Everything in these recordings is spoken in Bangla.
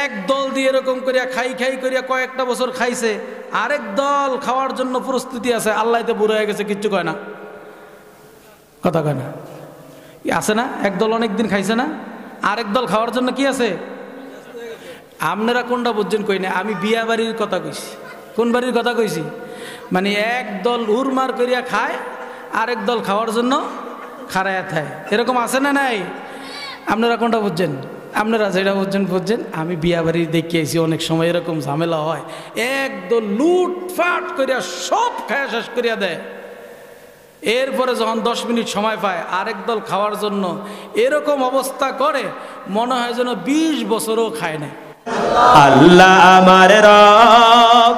এক দল দিয়ে এরকম করিয়া খাই খাই করিয়া কয়েকটা বছর খাইছে, আরেক দল খাওয়ার জন্য প্রস্তুতি আছে। আল্লাহতে বুড়ো হয়ে গেছে, কিচ্ছু কয় না, কথা কয় না, আছে না? এক দল অনেক দিন খাইছে না, আরেক দল খাওয়ার জন্য কি আছে? আপনারা কোনটা বুঝছেন কই না, আমি বিয়া বাড়ির কথা কইছি। কোন বাড়ির কথা কইছি? মানে এক দল উড়মার করিয়া খায়, আরেক দল খাওয়ার জন্য খাড়ায়া খায়, এরকম আছে না নাই? আপনারা কোনটা বুঝছেন? আপনারা যেটা বুঝছেন বুঝছেন। আমি বিয়া বাড়ি দেখিয়েছি, অনেক সময় এরকম ঝামেলা হয়, একদল লুটফাট করিয়া সব খায়া শেষ করিয়া দেয়। এরপরে যখন 10 মিনিট সময় পায় আরেক দল খাওয়ার জন্য, এরকম অবস্থা করে মনে হয় যেন 20 বছরও খায় না। আল্লাহ আমার রব,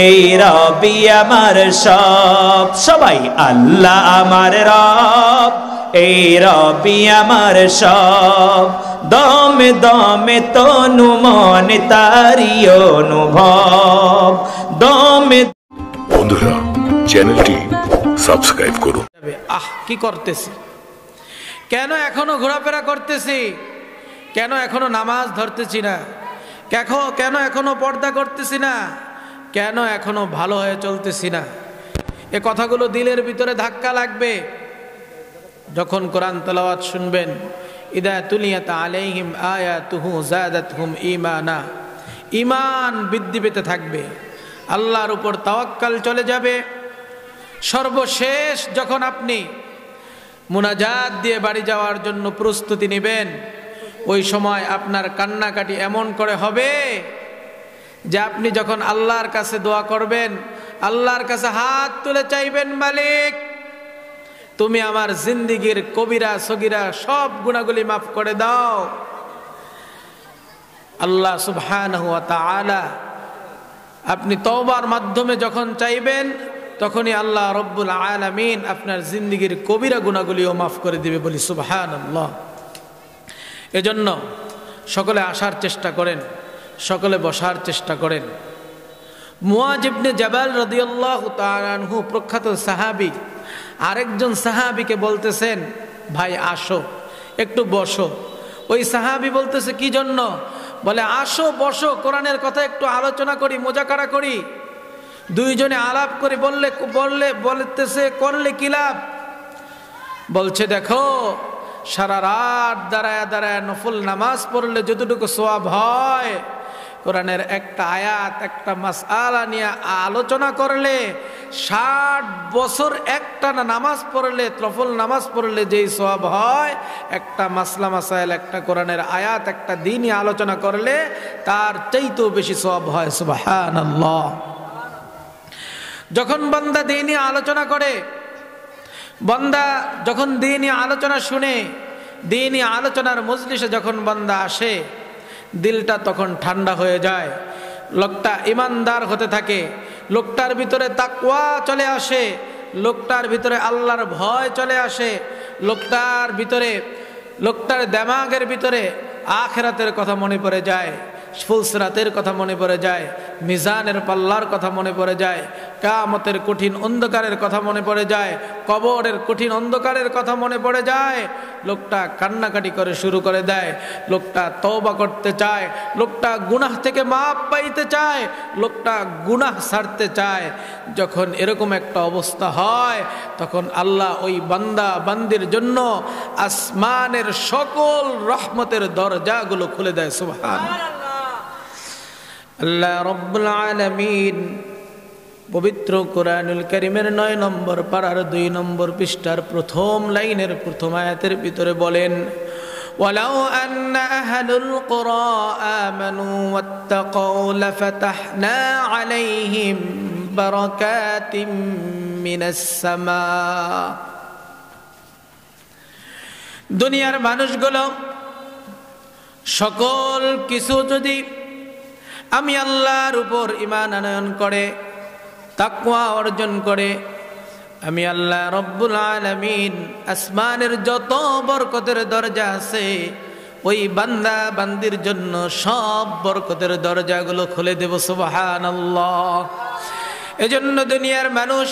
এই রবি আমার সব। সবাই আল্লাহ আমার রব, এই রবি আমার সব। দমে দমে তনু মনে তারি অনুভব। দমে বন্ধুরা, চ্যানেলটি সাবস্ক্রাইব করুন। কি করতেছি? কেন এখনো ঘোরাফেরা করতেছি? কেন এখনো নামাজ ধরতেছি না? কেন এখনো পর্দা করতেছি না? কেন এখনো ভালো হয়ে চলতেছি না? এ কথাগুলো দিলের ভিতরে ধাক্কা লাগবে যখন কোরআন তেলাওয়াত শুনবেন। ইদা তুলিয়াত আলাইহিম আয়াতুহু যাদাতহুম ঈমানা, ঈমান বৃদ্ধি পেতে থাকবে, আল্লাহর উপর তাওয়াক্কাল চলে যাবে। সর্বশেষ যখন আপনি মুনাজাত দিয়ে বাড়ি যাওয়ার জন্য প্রস্তুতি নেবেন, ওই সময় আপনার কান্নাকাটি এমন করে হবে যে আপনি যখন আল্লাহর কাছে দোয়া করবেন, আল্লাহর কাছে হাত তুলে চাইবেন, মালিক তুমি আমার জিন্দেগীর কবিরা সগীরা সব গুনাহগুলি মাফ করে দাও। আল্লাহ সুবহানাহু ওয়া তাআলা আপনি তওবার মাধ্যমে যখন চাইবেন, তখনই আল্লাহ রব্বুল আলামিন আপনার জিন্দেগীর কবিরা গুনাহগুলিও মাফ করে দিবে, বলি সুবহানাল্লাহ। এজন্য সকলে আসার চেষ্টা করেন, সকলে বসার চেষ্টা করেন। মুআয ইবনে জাবাল রাদিয়াল্লাহু তাআলা আনহু, প্রখ্যাত সাহাবী, আরেকজন সাহাবীকে বলতেছেন, ভাই আসো একটু বসো। ওই সাহাবী বলতেছে, কি জন্য? বলে আসো বসো, কোরআনের কথা একটু আলোচনা করি, মোজাকারা করি। দুইজনে আলাপ করে বলতেছে করলে কি লাভ? বলছে দেখো, সারা রাত দাঁড়ায় দাঁড়ায় নফল নামাজ পড়লে যতটুকু সওয়াব হয়, কোরআনের একটা আয়াত একটা মাসআলা নিয়ে আলোচনা করলে 60 বছর একটানা নামাজ পড়লে, নফল নামাজ পড়লে যেই সওয়াব হয়, একটা মাসলা মাসাইল, একটা কোরআনের আয়াত, একটা দ্বীনি আলোচনা করলে তার চাইতেও বেশি সওয়াব হয়। সুবহানাল্লাহ। যখন বান্দা দ্বীনি আলোচনা করে, বান্দা যখন দ্বীনি আলোচনা শুনে, দ্বীনি আলোচনার মজলিসে যখন বান্দা আসে, দিলটা তখন ঠান্ডা হয়ে যায়, লোকটা ইমানদার হতে থাকে, লোকটার ভিতরে তাকওয়া চলে আসে, লোকটার ভিতরে আল্লাহর ভয় চলে আসে, লোকটার দিমাগের ভিতরে আখিরাতের কথা মনে পড়ে যায়, ফুলসিরাতের কথা মনে পড়ে যায়, মিজানের পাল্লার কথা মনে পড়ে যায়, কিয়ামতের কঠিন অন্ধকারের কথা মনে পড়ে যায়, কবরের কঠিন অন্ধকারের কথা মনে পড়ে যায়। লোকটা কান্নাকাটি করে শুরু করে দেয়, লোকটা তওবা করতে চায়, লোকটা গুনাহ থেকে মাপ পাইতে চায়, লোকটা গুনাহ ছাড়তে চায়। যখন এরকম একটা অবস্থা হয়, তখন আল্লাহ ওই বান্দা বান্দির জন্য আসমানের সকল রহমতের দরজাগুলো খুলে দেয়। সুবহানাল্লাহ। আল্লাহ রব্বুল আলামিন পবিত্র কোরআনুল কারীমের 9 নম্বর পারার 2 নম্বর পৃষ্ঠার প্রথম লাইনের প্রথম আয়াতের ভিতরে বলেন, ওয়ালাউ আন্না আহলুল কুরা আমানু ওয়াত্তাকাউ লাফাতাহনা আলাইহিম বারাকাতিম মিনাস সামা। দুনিয়ার মানুষগুলো সকল কিছু যদি আমি আল্লাহর উপর ঈমান আনয়ন করে, তাকওয়া অর্জন করে, আমি আল্লাহ রব্বুল আলামিন আসমানের যত বরকতের দরজা আছে, ওই বান্দা বান্দির জন্য সব বরকতের দরজাগুলো খুলে দেব। সুবহানাল্লাহ। এজন্য দুনিয়ার মানুষ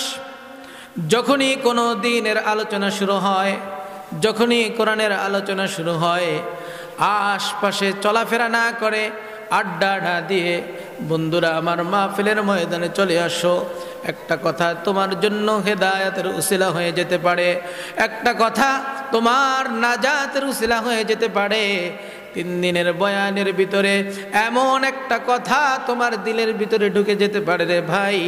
যখনই কোনো দিনের আলোচনা শুরু হয়, যখনই কোরআনের আলোচনা শুরু হয়, আশপাশে চলাফেরা না করে, আড্ডা না দিয়ে বন্ধুরা আমার মাহফিলের ময়দানে চলে আসো। একটা কথা তোমার জন্য হেদায়েতের উসিলা হয়ে যেতে পারে, একটা কথা তোমার নাজাতের উসিলা হয়ে যেতে পারে। 3 দিনের বয়ানের ভিতরে এমন একটা কথা তোমার দিলের ভিতরে ঢুকে যেতে পারে রে ভাই।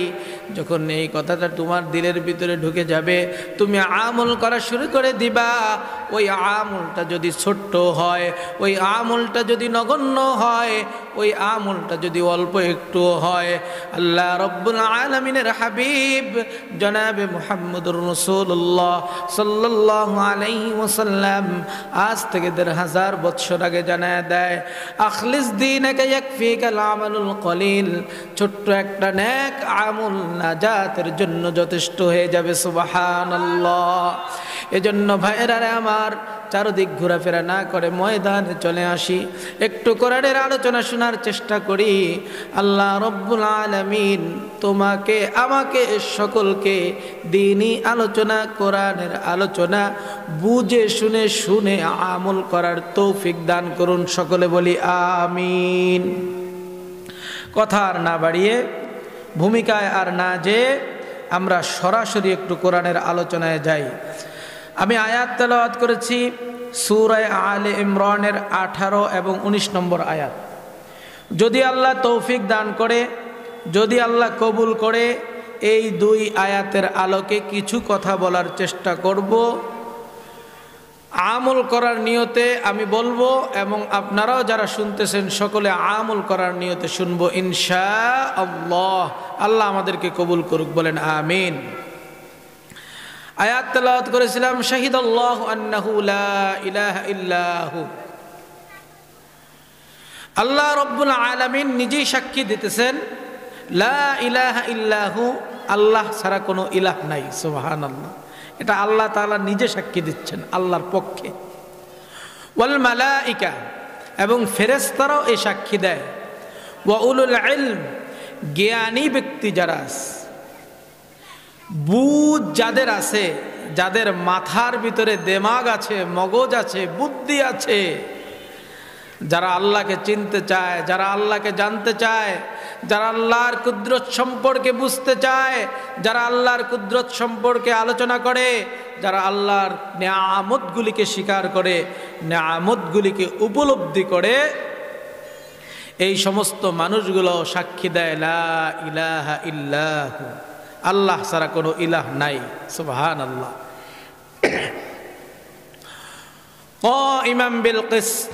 যখন এই কথাটা তোমার দিলের ভিতরে ঢুকে যাবে, তুমি আমল করা শুরু করে দিবা। ওই আমলটা যদি ছোট্ট হয়, ওই আমলটা যদি নগণ্য হয়, ওই আমলটা যদি অল্প একটু হয়, আল্লাহ রব্বুল আলামিনের হাবিব জনাবে মুহাম্মদুর রাসূলুল্লাহ সাল্লাল্লাহু আলাইহি ওয়াসাল্লাম আজ থেকে 1500 বছর আগে জানায় দেয়, আখলিস দীনাকা ইয়াকফিকাল আমালুল কলিল। ছোট্ট একটা নেক আমল নাজাতের জন্য যথেষ্ট হয়ে যাবে। সুবহানাল্লাহ। এজন্য ভাইরা আমার, চারদিক ঘোরাফেরা না করে ময়দানে চলে আসি, একটু কোরআনের আলোচনা শোনার চেষ্টা করি। আল্লাহ রব্বুল আলামিন তোমাকে আমাকে সকলকে দ্বীনি আলোচনা, কোরআনের আলোচনা বুঝে শুনে আমল করার তৌফিক দান করুন। সকলে বলি আমিন। কথা আর না বাড়িয়ে, ভূমিকায় আর না যে, আমরা সরাসরি একটু কোরআনের আলোচনায় যাই। আমি আয়াত তেলাওয়াত করেছি সূরা আলে ইমরানের 18 এবং 19 নম্বর আয়াত। যদি আল্লাহ তৌফিক দান করে, যদি আল্লাহ কবুল করে, এই 2 আয়াতের আলোকে কিছু কথা বলার চেষ্টা করব। আমল করার নিয়তে আমি বলবো, এবং আপনারাও যারা শুনতেছেন সকলে আমল করার নিয়তে শুনবো ইনশাআল্লাহ। আল্লাহ আমাদেরকে কবুল করুক, বলেন আমিন। আয়াত তেলাওয়াত করেছিলাম, শাহিদাল্লাহু আন্নাহু লা ইলাহা ইল্লাহু। আল্লাহ রব্বুল আলামিন নিজেই সাক্ষী দিতেছেন, লা ইলাহা ইল্লাহু, আল্লাহ ছাড়া কোনো ইলাহ নাই। সুবহানাল্লাহ। এটা আল্লাহ তাআলা নিজে সাক্ষী দিচ্ছেন আল্লাহর পক্ষে। ওয়াল মালাইকা, এবং ফেরেশতারাও এই সাক্ষী দেয়। ওয়া উলুল ইলম, জ্ঞানী ব্যক্তি যারা আছে, বুঝ যাদের আছে, যাদের মাথার ভিতরে দেমাগ আছে, মগজ আছে, বুদ্ধি আছে, যারা আল্লাহকে চিনতে চায়, যারা আল্লাহকে জানতে চায়, যারা আল্লাহর কুদরত সম্পর্কে বুঝতে চায়, যারা আল্লাহর কুদরত সম্পর্কে আলোচনা করে, যারা আল্লাহর নেয়ামতগুলিকে স্বীকার করে, নেয়ামতগুলিকে উপলব্ধি করে, এই সমস্ত মানুষগুলো সাক্ষী দেয় লা ইলাহা ইল্লাহু, আল্লাহ ছাড়া কোনো ইলাহ নাই। সুবহানাল্লাহ। কাইমান বিল কিসত,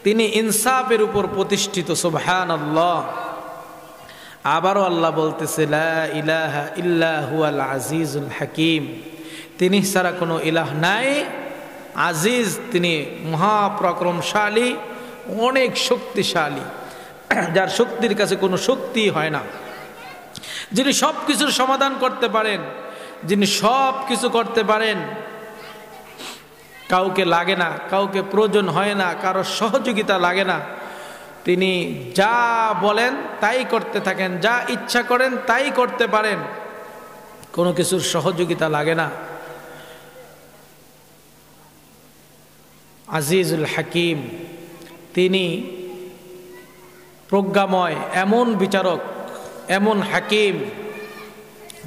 তিনি ইনসাফের উপর প্রতিষ্ঠিত। সুবহানাল্লাহ। আবারও আল্লাহ বলতেছে লা ইলাহা ইল্লা হুয়াল আজিজুল হাকিম, তিনি ছাড়া কোনো ইলাহ নাই। আজিজ, তিনি মহাপরাক্রমশালী, অনেক শক্তিশালী, যার শক্তির কাছে কোনো শক্তি হয় না, যিনি সব কিছুর সমাধান করতে পারেন, যিনি সব কিছু করতে পারেন, কাউকে লাগে না, কাউকে প্রয়োজন হয় না, কারো সহযোগিতা লাগে না। তিনি যা বলেন তাই করতে থাকেন, যা ইচ্ছা করেন তাই করতে পারেন, কোনো কিছুর সহযোগিতা লাগে না। আজিজুল হাকিম, তিনি প্রজ্ঞাময়, এমন বিচারক, এমন হাকিম,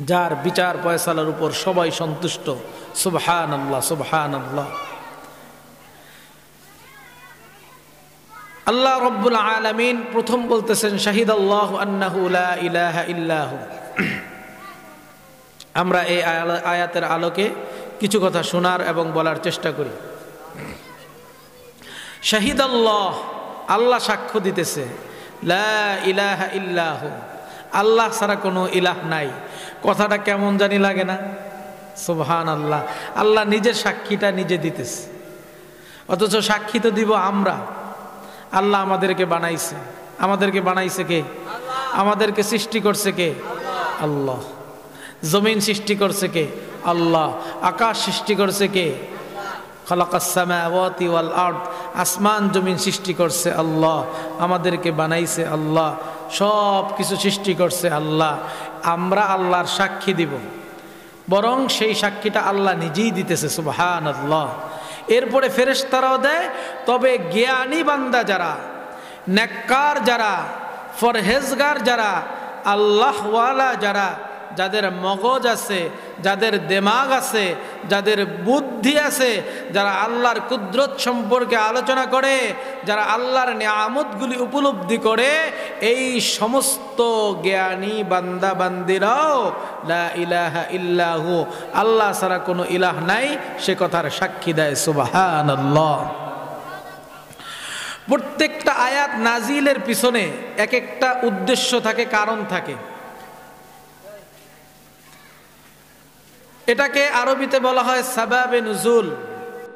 যার বিচার ফয়সালার উপর সবাই সন্তুষ্ট। সুবহানাল্লাহ, সুবহানাল্লাহ। আল্লাহ রব্বুল আলামিন প্রথম বলতেছেন শাহিদাল্লাহু আন্নাহু লা ইলাহা ইল্লাহু। আমরা এই আয়াতের আলোকে কিছু কথা শোনার এবং বলার চেষ্টা করি। শাহিদাল্লাহ, আল্লাহ সাক্ষ্য দিতেছে, লা ইলাহা ইল্লাহু, আল্লাহ ছাড়া কোনো ইলাহ নাই। কথাটা কেমন জানি লাগে না? সুবহানাল্লাহ। আল্লাহ নিজের সাক্ষীটা নিজে দিতেছে, অথচ সাক্ষী তো দিব আমরা। আল্লাহ আমাদেরকে বানাইছে। আমাদেরকে বানাইছে কে? আমাদেরকে সৃষ্টি করছে কে? আল্লাহ। জমিন সৃষ্টি করছে কে? আল্লাহ। আকাশ সৃষ্টি করছে কে? খালাকাস সামাওয়াতি ওয়াল আরদ, আসমান জমিন সৃষ্টি করছে আল্লাহ। আমাদেরকে বানাইছে আল্লাহ। সব কিছু সৃষ্টি করছে আল্লাহ। আমরা আল্লাহর সাক্ষী দিব, বরং সেই সাক্ষীটা আল্লাহ নিজেই দিতেছে। সুবহানাল্লাহ। এরপরে ফেরেশতারাও দেয়। তবে জ্ঞানী বান্দা যারা, নেককার যারা, ফরহেজগার যারা, আল্লাহওয়ালা যারা, যাদের মগজ আছে, যাদের দেমাগ আছে, যাদের বুদ্ধি আছে, যারা আল্লাহর কুদরত সম্পর্কে আলোচনা করে, যারা আল্লাহর নিয়ামতগুলি উপলব্ধি করে, এই সমস্ত জ্ঞানী বান্দা বান্দিরাও লা ইলাহা ইল্লাহু, আল্লাহ ছাড়া কোনো ইলাহ নাই, সে কথার সাক্ষী দেয়। সুবহানাল্লাহ। প্রত্যেকটা আয়াত নাজিলের পিছনে এক একটা উদ্দেশ্য থাকে, কারণ থাকে। এটাকে আরবিতে বলা হয় সাবাবে নুজুল,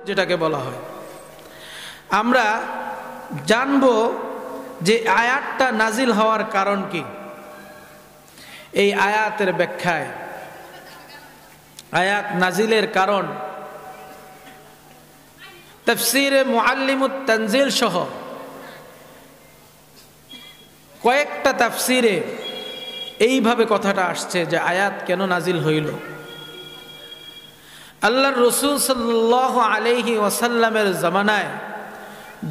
যেটাকে বলা হয়। আমরা জানব যে আয়াতটা নাজিল হওয়ার কারণ কি। এই আয়াতের ব্যাখ্যায় আয়াত নাজিলের কারণ তাফসীরে মুআল্লিমুত তানজিল সহ কয়েকটা তাফসীরে এইভাবে কথাটা আসছে যে আয়াত কেন নাজিল হইল। আল্লাহর রাসূল সাল্লাল্লাহু আলাইহি ওয়াসাল্লামের জামানায়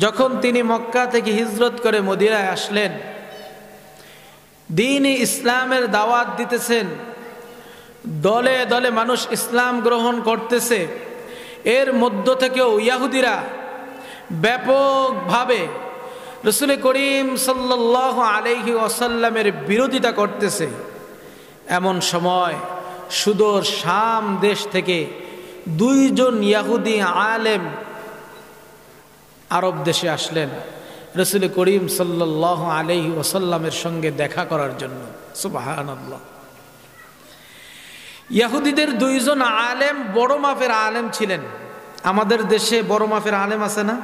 যখন তিনি মক্কা থেকে হিজরত করে মদিনায় আসলেন, দ্বীন ইসলামের দাওয়াত দিতেছেন, দলে দলে মানুষ ইসলাম গ্রহণ করতেছে। এর মধ্য থেকেও ইহুদিরা ব্যাপকভাবে রাসূল করিম সাল্লাল্লাহু আলাইহি ওয়াসাল্লামের বিরোধিতা করতেছে। এমন সময় সুদূর শাম দেশ থেকে দুইজন ইহুদি আলেম আরব দেশে আসলেন রাসূল করিম সাল্লাল্লাহু আলাইহি ওয়াসাল্লামের সঙ্গে দেখা করার জন্য। সুবহানাল্লাহ। ইহুদিদের দুইজন আলেম বড় মাপের আলেম ছিলেন। আমাদের দেশে বড় মাপের আলেম আছে না?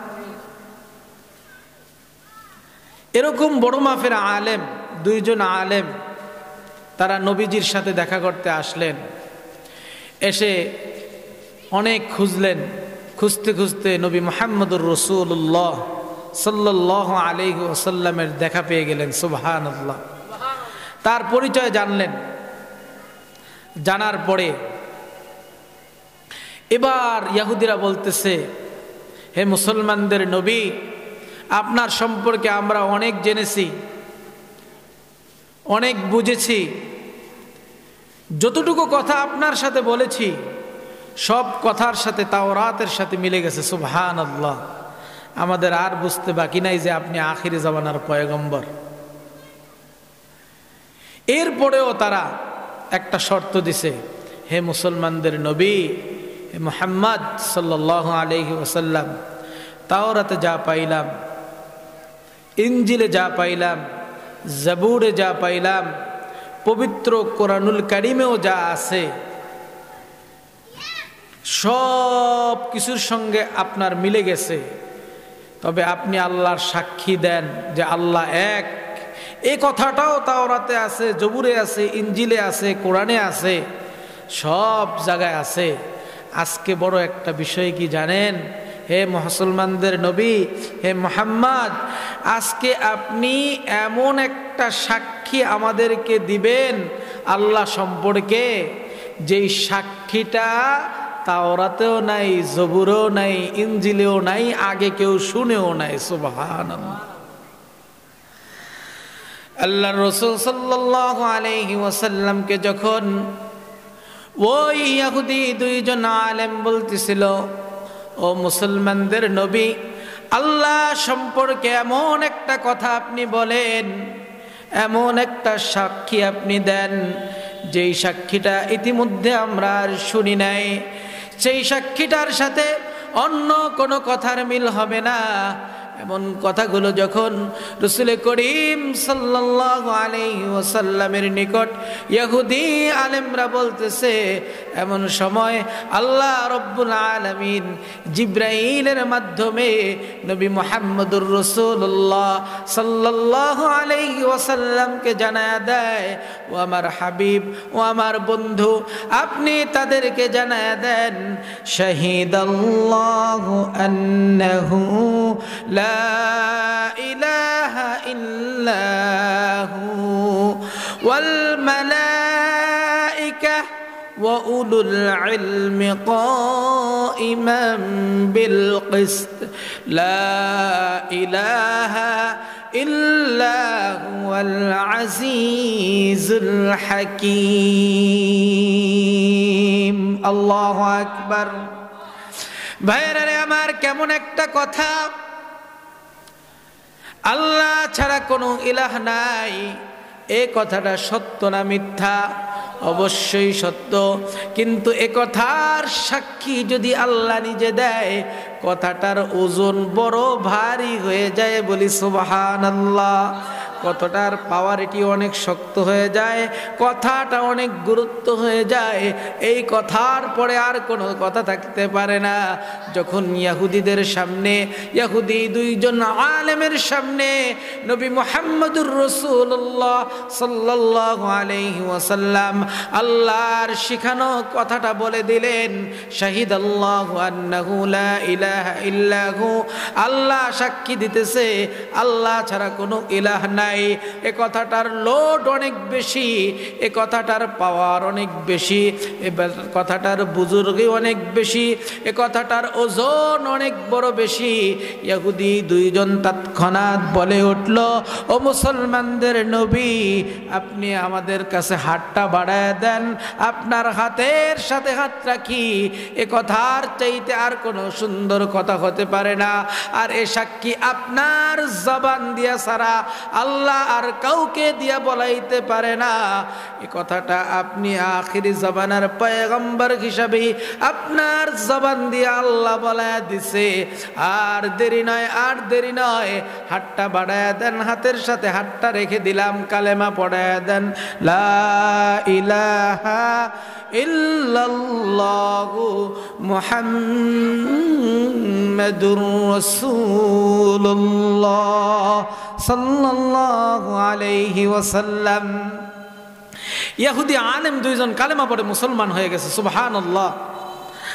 এরকম বড় মাপের আলেম, দুইজন আলেম, তারা নবীজির সাথে দেখা করতে আসলেন। এসে অনেক খুঁজলেন, খুঁজতে খুঁজতে নবী মুহাম্মদুর রাসূলুল্লাহ সাল্লাল্লাহু আলাইহি ওয়াসাল্লামের দেখা পেয়ে গেলেন। সুবহানাল্লাহ। তার পরিচয় জানলেন। জানার পরে এবার ইহুদিরা বলতেছে, হে মুসলমানদের নবী, আপনার সম্পর্কে আমরা অনেক জেনেছি, অনেক বুঝেছি, যতটুকু কথা আপনার সাথে বলেছি সব কথার সাথে তাওরাতের সাথে মিলে গেছে। সুবহানাল্লাহ। আমাদের আর বুঝতে বাকি নাই যে আপনি আখিরি জামানার পয়গম্বর। এরপরেও তারা একটা শর্ত দিছে, হে মুসলমানদের নবী, হে মুহাম্মদ সাল্লাল্লাহু আলাইহি ওয়াসাল্লাম, তাওরাতে যা পাইলাম, ইনজিলে যা পাইলাম, জাবুরে যা পাইলাম, পবিত্র কোরআনুল কারীমেও যা আছে, সব কিছুর সঙ্গে আপনার মিলে গেছে। তবে আপনি আল্লাহর সাক্ষী দেন যে আল্লাহ এক। এই কথাটাও তাওরাতে আছে, জবুরে আছে, ইনজিলে আছে, কোরআনে আছে, সব জায়গায় আছে। আজকে বড় একটা বিষয় কি জানেন, হে মুসলমানদের নবী, হে মুহাম্মদ, আজকে আপনি এমন একটা সাক্ষী আমাদেরকে দিবেন আল্লাহ সম্পর্কে, যেই সাক্ষীটা তাওরাতেও নাই, জবুরেও নাই, ইনজিলেও নাই, আগে কেউ শুনেও নাই। সুবহানাল্লাহ। আল্লাহর রাসূল সাল্লাল্লাহু আলাইহি ওয়াসাল্লামকে যখন ওই ইহুদি দুইজন আলেম বলতেছিল, ও মুসলমানদের নবী, আল্লাহ সম্পর্কে এমন একটা কথা আপনি বলেন, এমন একটা সাক্ষী আপনি দেন, যেই সাক্ষীটা ইতিমধ্যে আমরা আর শুনি নাই, সেই সাক্ষীটার সাথে অন্য কোনো কথার মিল হবে না। এমন কথাগুলো যখন রাসূল করিম সাল্লাল্লাহু আলাইহি ওয়াসাল্লামের নিকট ইহুদি আলেমরা বলতেছে, এমন সময় আল্লাহ রব্বুল আলামিন জিবরাইলের মাধ্যমে নবী মুহাম্মদুর রাসূলুল্লাহ সাল্লাল্লাহু আলাইহি ওয়াসাল্লামকে জানায়া দেয়, ও আমার হাবিব, ও আমার বন্ধু, আপনি তাদেরকে জানায়া দেন, শাহিদাল্লাহু আন্নাহু লা ইলাহা ইল্লাহু ওয়াল মালাইকা وأولو العلم قائما بالقسط لا إله إلا هو العزيز الحكيم الله أكبر ভাইরা রে আমার কেমন একটা কথা আল্লাহ ছাড়া কোনো ইলাহ নাই এই কথাটা সত্য না মিথ্যা অবশ্যই সত্য কিন্তু এ কথার সাক্ষী যদি আল্লাহ নিজে দেয় কথাটার ওজন বড় ভারী হয়ে যায় বলি সুবহানাল্লাহ কথাটার পাওয়ার এটি অনেক শক্ত হয়ে যায় কথাটা অনেক গুরুত্ব হয়ে যায় এই কথার পরে আর কোনো কথা থাকতে পারে না যখন ইহুদিদের সামনে ইহুদি দুইজন আলেমের সামনে নবী মুহাম্মদুর রাসূলুল্লাহ সাল্লাল্লাহু আলাইহি ওয়াসাল্লাম আল্লাহর শিখানো কথাটা বলে দিলেন শাহিদাল্লাহু আন্নাহু লা ইলাহা ইল্লাহু আল্লাহ সাক্ষী দিতেছে আল্লাহ ছাড়া কোনো ইলাহ নাই এ কথাটার লোড অনেক বেশি এ কথাটার পাওয়ার অনেক বেশি এ কথাটার বুজুর্গি অনেক বেশি এ কথাটার ওজন অনেক বড় বেশি ইহুদি দুইজন তৎক্ষণাৎ বলে উঠল ও মুসলমানদের নবী আপনি আমাদের কাছে হাতটা বাড়ায় দেন আপনার হাতের সাথে হাত রাখি এ কথার চাইতে আর কোনো সুন্দর কথা হতে পারে না আর এ সাক্ষী আপনার জবান দিয়া ছাড়া আল্লাহ আর কাউকে দিয়া বলাইতে পারে না এই কথাটা আপনি আখিরি জবানের পয়গম্বর হিসাবে আপনার জবান দিয়ে আল্লাহ বলায় দিছে আর দেরি নয় হাতটা বাড়ায় দেন হাতের সাথে হাতটা রেখে দিলাম কালেমা পড়ায় দেন লা ইলাহা ইল্লাল্লাহু মুহাম্মাদুর রাসূলুল্লাহ সাল্লাল্লাহু আলাইহি ওয়াসাল্লাম ইহুদি আলেম দুইজন কালেমা পড়ে মুসলমান হয়ে গেছে সুবহানাল্লাহ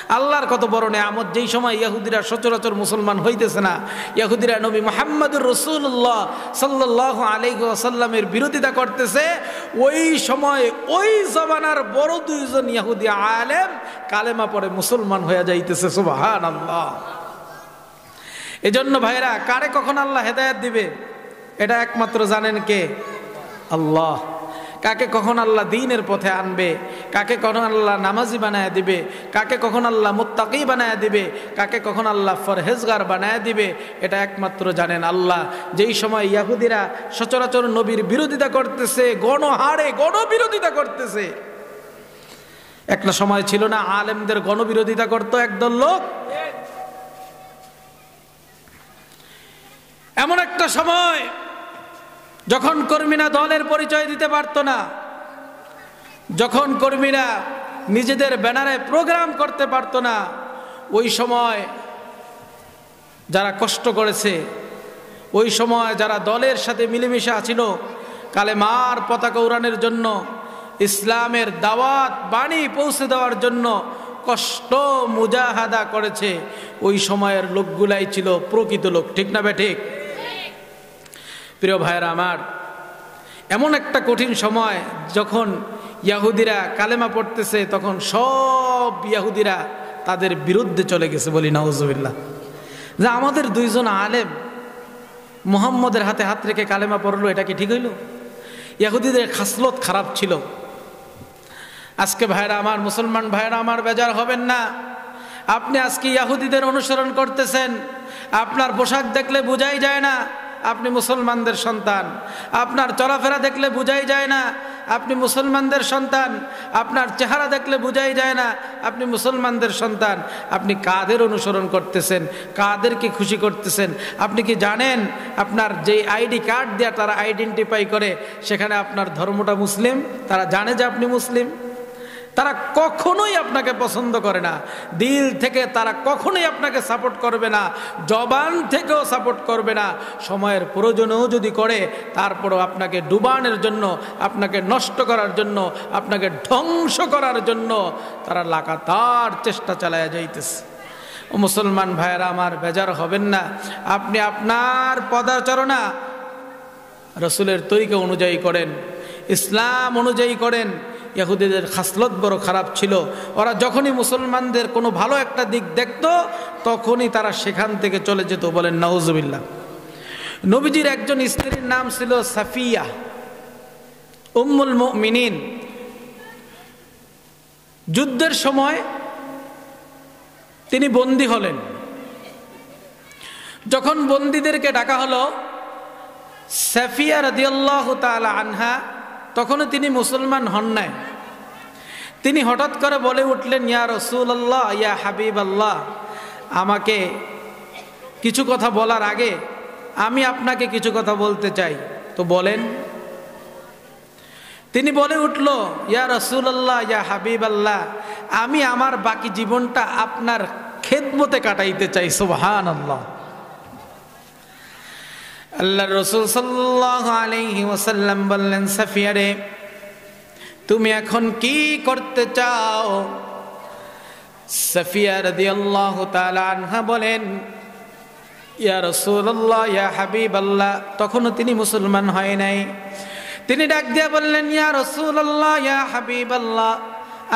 আল্লাহর কত বড় নেয়ামত যেই সময় ইহুদিরা সচরাচর মুসলমান হইতেছে না ইহুদিরা নবী মুহাম্মদুর রাসূলুল্লাহ সাল্লাল্লাহু আলাইহি ওয়াসাল্লামের বিরোধিতা করতেছে ওই সময় ওই জমানার বড় দুইজন ইহুদি আলেম কালেমা পড়ে মুসলমান হয়ে যাইতেছে সুবহানাল্লাহ এজন্য ভাইরা কারে কখন আল্লাহ হেদায়েত দিবে এটা একমাত্র জানেন কে আল্লাহ কাকে কখন আল্লাহ দ্বীনের পথে আনবে কাকে কখন আল্লাহ নামাজি বানায় দিবে কাকে কখন আল্লাহ মুত্তাকি বানায় দিবে কাকে কখন আল্লাহ ফরহেজগার বানায় দিবে এটা একমাত্র জানেন আল্লাহ যেই সময় ইহুদিরা সচরাচর নবীর বিরোধিতা করতেছে গণহারে গণবিরোধিতা করতেছে একটা সময় ছিল না আলেমদের গণবিরোধিতা করতো একদল লোক এমন একটা সময় যখন কর্মীরা দলের পরিচয় দিতে পারতো না যখন কর্মীরা নিজেদের ব্যানারে প্রোগ্রাম করতে পারতো না ওই সময় যারা কষ্ট করেছে ওই সময় যারা দলের সাথে মিলেমিশে আছিল কালেমার পতাকা উড়ানোর জন্য ইসলামের দাওয়াত বাণী পৌঁছে দেওয়ার জন্য কষ্ট মুজাহাদা করেছে ওই সময়ের লোকগুলাই ছিল প্রকৃত লোক ঠিক না বেঠিক প্রিয় ভাইরা আমার এমন একটা কঠিন সময় যখন ইহুদিরা কালেমা পড়তেছে তখন সব ইহুদিরা তাদের বিরুদ্ধে চলে গেছে বলি নাউজুবিল্লাহ যে আমাদের দুইজন আলেম মুহাম্মদের হাতে হাত রেখে কালেমা পড়লো এটা কি ঠিক হইল ইহুদিদের খাসলত খারাপ ছিল আজকে ভাইরা আমার মুসলমান ভাইরা আমার বেজার হবেন না আপনি আজকে ইহুদিদের অনুসরণ করতেছেন আপনার পোশাক দেখলে বোঝাই যায় না আপনি মুসলমানদের সন্তান আপনার চলাফেরা দেখলে বোঝাই যায় না আপনি মুসলমানদের সন্তান আপনার চেহারা দেখলে বোঝাই যায় না আপনি মুসলমানদের সন্তান আপনি কাদের অনুসরণ করতেছেন কাদেরকে খুশি করতেছেন আপনি কি জানেন আপনার যে আইডি কার্ড দেয়া তারা আইডেন্টিফাই করে সেখানে আপনার ধর্মটা মুসলিম তারা জানে যে আপনি মুসলিম তারা কখনোই আপনাকে পছন্দ করে না দিল থেকে তারা কখনোই আপনাকে সাপোর্ট করবে না জবান থেকেও সাপোর্ট করবে না সময়ের প্রয়োজনেও যদি করে তারপরও আপনাকে ডুবানোর জন্য আপনাকে নষ্ট করার জন্য আপনাকে ধ্বংস করার জন্য তারা লাগাতার চেষ্টা চালায়া যাইতেছে ও মুসলমান ভাইয়েরা আমার বেজার হবেন না আপনি আপনার পদাচরণা রসুলের তরিকা অনুযায়ী করেন ইসলাম অনুযায়ী করেন ইহুদিদের খাসলত বড় খারাপ ছিল। ওরা যখনই মুসলমানদের কোনো ভালো একটা দিক দেখত তখনই তারা সেখান থেকে চলে যেত। বলেন নাউজুবিল্লাহ। নবীজির একজন স্ত্রীর নাম ছিল সাফিয়া উম্মুল মুমিনিন। যুদ্ধের সময় তিনি বন্দী হলেন। যখন বন্দীদেরকে ডাকা হলো, সাফিয়া রাদিয়াল্লাহু তাআলা আনহা তখনও তিনি মুসলমান হন নাই। তিনি হঠাৎ করে বলে উঠলেন, ইয়া রাসূলুল্লাহ, ইয়া হাবিবাল্লাহ, আমাকে কিছু কথা বলার আগে আমি আপনাকে কিছু কথা বলতে চাই, তো বলেন। তিনি বলে উঠল, ইয়া রাসূলুল্লাহ, ইয়া হাবিবাল্লাহ, আমি আমার বাকি জীবনটা আপনার খেদমতে কাটাইতে চাই। সুবহানাল্লাহ। আল্লাহর রাসূল সাল্লাল্লাহু আলাইহি ওয়াসাল্লাম বললেন, সাফিয়া রে, তুমি এখন কি করতে চাও? সাফিয়া রাদিয়াল্লাহু তাআলা আনহা বলেন, ইয়া রাসূলুল্লাহ, ইয়া হাবিবাল্লাহ, তখনও তিনি মুসলমান হয় নাই। তিনি ডাক দিয়ে বললেন, ইয়া রাসূলুল্লাহ, ইয়া হাবিবাল্লাহ,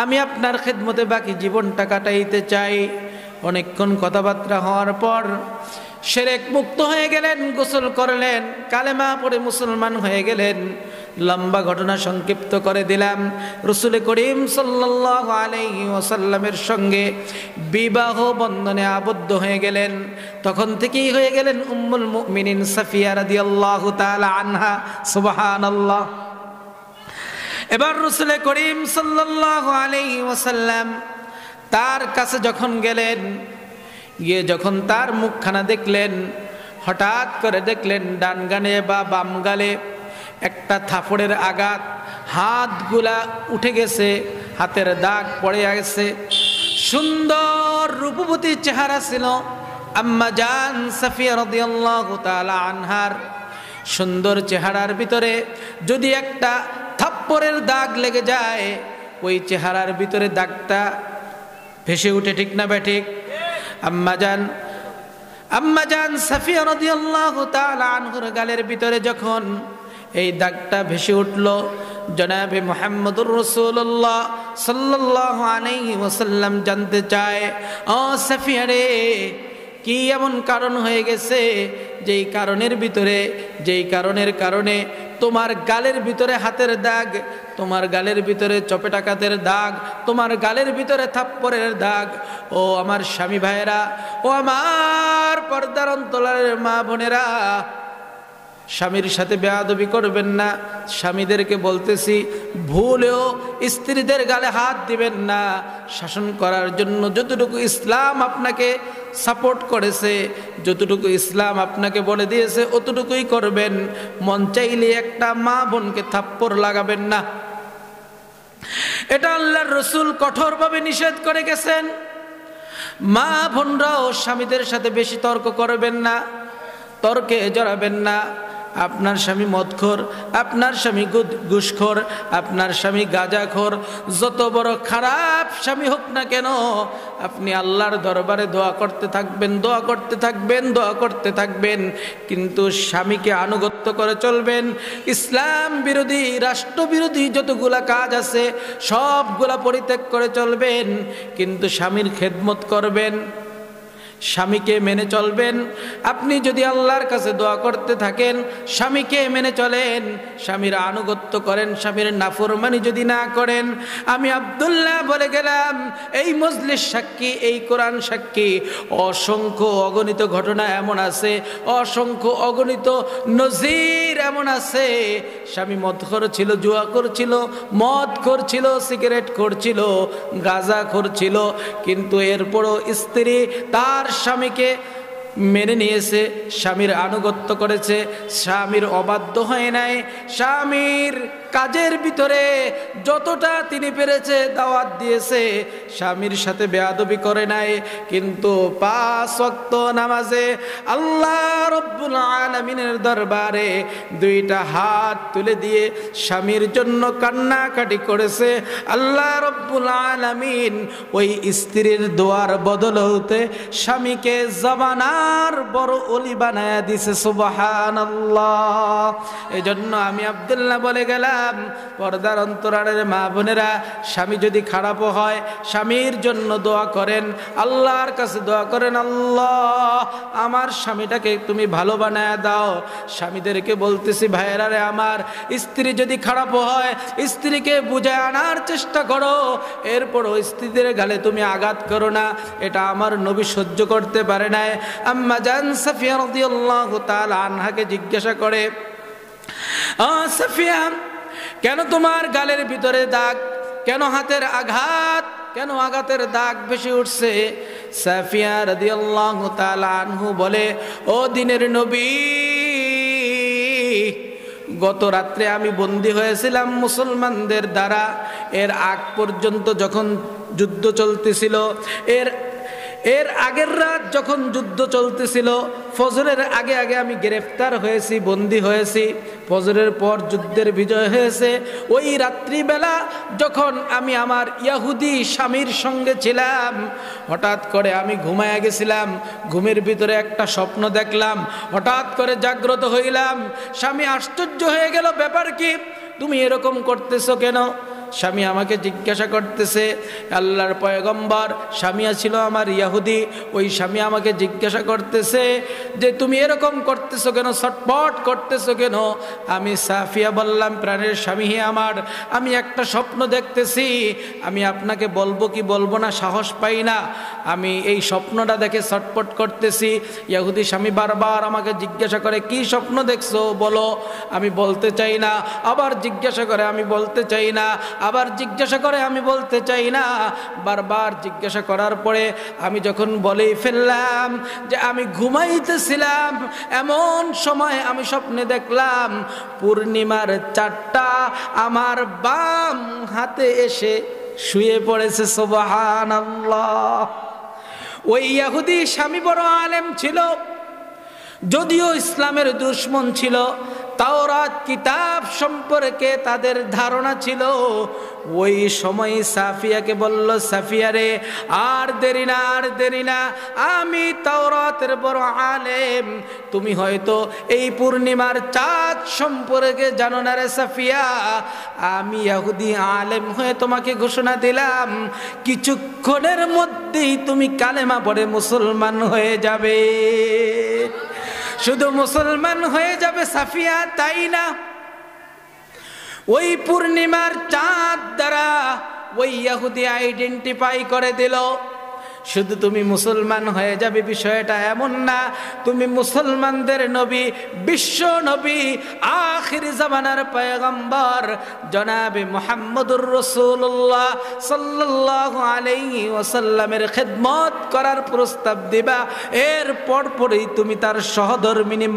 আমি আপনার খেদমতে বাকি জীবনটা কাটাইতে চাই। অনেকক্ষণ কথাবার্তা হওয়ার পর শিরক মুক্ত হয়ে গেলেন, গোসল করলেন, কালেমা পড়ে মুসলমান হয়ে গেলেন। লম্বা ঘটনা সংক্ষিপ্ত করে দিলাম। রাসূল করিম সাল্লাল্লাহু আলাইহি ওয়াসাল্লামের সঙ্গে বিবাহ বন্ধনে আবদ্ধ হয়ে গেলেন। তখন থেকেই হয়ে গেলেন উম্মুল মুমিনিন সাফিয়া রাদিয়াল্লাহু তাআলা আনহা। সুবহানাল্লাহ। এবার রাসূল করিম সাল্লাল্লাহু আলাইহি ওয়াসাল্লাম তার কাছে যখন গেলেন, গিয়ে যখন তার মুখখানা দেখলেন, হঠাৎ করে দেখলেন ডান গালে বা বাম গালে একটা থাপড়ের আঘাত, হাতগুলা উঠে গেছে, হাতের দাগ পড়ে গেছে। সুন্দর রূপবতী চেহারা ছিল আম্মা জান সাফিয়া রাদিয়াল্লাহু তাআলা আনহার। সুন্দর চেহারার ভিতরে যদি একটা থাপ্পড়ের দাগ লেগে যায়, ওই চেহারার ভিতরে দাগটা ভেসে উঠে, ঠিক না বেঠিক? আম্মা জান সাফিয়া রাদিয়াল্লাহু তাআলা আনহার গালের ভিতরে যখন এই দাগটা ভেসে উঠল, জনাবে মুহাম্মদুর রাসূলুল্লাহ সাল্লাল্লাহু আলাইহি ওয়াসাল্লাম জানতে চায়, ও সাফিয়া রে, কি এমন কারণ হয়ে গেছে যেই কারণের কারণে তোমার গালের ভিতরে হাতের দাগ, তোমার গালের ভিতরে চপেটাঘাতের দাগ, তোমার গালের ভিতরে থাপ্পড়ের দাগ? ও আমার স্বামী ভাইয়েরা, ও আমার পর্দার অন্তরালের মা বোনেরা, স্বামীর সাথে বেয়াদবি করবেন না। স্বামীদেরকে বলতেছি, ভুলেও স্ত্রীদের গালে হাত দিবেন না। শাসন করার জন্য যতটুকু ইসলাম আপনাকে সাপোর্ট করেছে, যতটুকু ইসলাম আপনাকে বলে দিয়েছে অতটুকুই করবেন। মন চাইলে একটা মা বোনকে থাপ্পড় লাগাবেন না। এটা আল্লাহর রাসূল কঠোরভাবে নিষেধ করে গেছেন। মা বোনরাও স্বামীদের সাথে বেশি তর্ক করবেন না, তর্কে জড়াবেন না। আপনার স্বামী মদখোর, আপনার স্বামী ঘুষখোর, আপনার স্বামী গাঁজাখোর, যত বড় খারাপ স্বামী হোক না কেন, আপনি আল্লাহর দরবারে দোয়া করতে থাকবেন, দোয়া করতে থাকবেন, দোয়া করতে থাকবেন, কিন্তু স্বামীকে আনুগত্য করে চলবেন। ইসলাম বিরোধী, রাষ্ট্রবিরোধী যতগুলা কাজ আছে সবগুলা পরিত্যাগ করে চলবেন, কিন্তু স্বামীর খেদমত করবেন, স্বামীকে মেনে চলবেন। আপনি যদি আল্লাহর কাছে দোয়া করতে থাকেন, স্বামীকে মেনে চলেন, স্বামীর আনুগত্য করেন, স্বামীর নাফরমানি যদি না করেন, আমি আব্দুল্লাহ বলে গেলাম, এই মজলিস সাক্ষী, এই কোরআন সাক্ষী, অসংখ্য অগণিত ঘটনা এমন আছে, অসংখ্য অগণিত নজির এমন আছে। স্বামী মদখোর ছিল, জুয়া করছিল, মদ করছিল, সিগারেট করছিল, গাঁজা করছিল, কিন্তু এরপরও স্ত্রী তার স্বামীকে মেনে নিয়েছে, স্বামীর আনুগত্য করেছে, স্বামীর অবাধ্য হয় নাই। স্বামীর কাজের ভিতরে যতটা তিনি পেরেছে দাওয়াত দিয়েছে, স্বামীর সাথে বেয়াদবি করে নাই। কিন্তু 5 ওয়াক্ত নামাজে আল্লাহ রব্বুল আলামিনের দরবারে 2টা হাত তুলে দিয়ে স্বামীর জন্য কান্নাকাটি করেছে। আল্লাহ রব্বুল আলামিন ওই স্ত্রীর দোয়ার বদলতে স্বামীকে জবানার বড় ওলি বানায়া দিছে। সুবহানাল্লাহ। এজন্য আমি আব্দুল্লাহ বলে গেলাম, দিলাম, পর্দার অন্তরালের মা বোনেরা, স্বামী যদি খারাপও হয় স্বামীর জন্য দোয়া করেন, আল্লাহর কাছে দোয়া করেন, আল্লাহ আমার স্বামীটাকে তুমি ভালো বানায় দাও। স্বামীদেরকে বলতেছি, ভাইয়েরা রে আমার, স্ত্রী যদি খারাপও হয় স্ত্রীকে বুঝায় আনার চেষ্টা করো, এরপরও স্ত্রীদের গালে তুমি আঘাত করো না। এটা আমার নবী সহ্য করতে পারে নাই। আম্মা জান সাফিয়া রাদিয়াল্লাহু তাআলা আনহাকে জিজ্ঞাসা করে, সাফিয়া কেন তোমার গালের ভিতরে দাগ, কেন হাতের আঘাত, কেন আঘাতের দাগ বেশি উঠছে? সাফিয়া রাদিয়াল্লাহু তাআলা আনহু বলে, ও দিনের নবী, গত রাত্রে আমি বন্দী হয়েছিলাম মুসলমানদের দ্বারা। এর আগ পর্যন্ত যখন যুদ্ধ চলতেছিল, এর আগের রাত যখন যুদ্ধ চলতেছিল, ফজরের আগে আগে আমি গ্রেফতার হয়েছি, বন্দী হয়েছি। ফজরের পর যুদ্ধের বিজয় হয়েছে। ওই রাত্রিবেলা যখন আমি আমার ইহুদি স্বামীর সঙ্গে ছিলাম, হঠাৎ করে আমি ঘুমায়া গেছিলাম। ঘুমের ভিতরে একটা স্বপ্ন দেখলাম, হঠাৎ করে জাগ্রত হইলাম। স্বামী আশ্চর্য হয়ে গেল, ব্যাপার কি, তুমি এরকম করতেছো কেন? স্বামী আমাকে জিজ্ঞাসা করতেছে, আল্লাহর পয়গম্বর, স্বামী ছিল আমার ইহুদি, ওই স্বামী আমাকে জিজ্ঞাসা করতেছে যে তুমি এরকম করতেছো কেন, ছটপট করতেছো কেন? আমি সাফিয়া বললাম, প্রাণের স্বামী হে আমার, আমি একটা স্বপ্ন দেখতেছি, আমি আপনাকে বলবো কি বলবো না সাহস পাই না। আমি এই স্বপ্নটা দেখে ছটপট করতেছি। ইহুদি স্বামী বারবার আমাকে জিজ্ঞাসা করে, কি স্বপ্ন দেখছো বলো? আমি বলতে চাই না। আবার জিজ্ঞাসা করে, আমি বলতে চাই না। আবার জিজ্ঞাসা করে, আমি বলতে চাই না। বারবার জিজ্ঞাসা করার পরে আমি যখন বলেই ফেললাম যে আমি ঘুমাইতেছিলাম, এমন সময় আমি স্বপ্নে দেখলাম পূর্ণিমার চাঁদটা আমার বাম হাতে এসে শুয়ে পড়েছে। সুবহানাল্লাহ। ওই ইহুদি স্বামী বড় আলেম ছিল, যদিও ইসলামের দুশমন ছিল, তাওরাত কিতাব সম্পর্কে তাদের ধারণা ছিল। ওই সময় সাফিয়াকে বলল, সাফিয়া রে, আর দেরি না, আর দেরি না, আমি তাওরাতের বড় আলেম, তুমি হয়তো এই পূর্ণিমার চাঁদ সম্পর্কে জানো না রে সাফিয়া। আমি ইহুদি আলেম হয়ে তোমাকে ঘোষণা দিলাম, কিছুক্ষণের মধ্যেই তুমি কালেমা পড়ে মুসলমান হয়ে যাবে। শুধু মুসলমান হয়ে যাবে সাফিয়া, তাই না, ওই পূর্ণিমার চাঁদ দ্বারা ওই ইহুদি আইডেন্টিফাই করে দিল। শুধু তুমি মুসলমান হয়ে যাবে বিষয়টা এমন না, তুমি মুসলমানদের নবী, বিশ্ব নবী, আখির জামানার পয়গম্বর জনাবে মুহাম্মদুর রাসূলুল্লাহ সাল্লাল্লাহু আলাইহি ওয়াসাল্লামের খেদমত করার প্রস্তাব দিবা। এর পরপরই তুমি তার সহধর্মিনী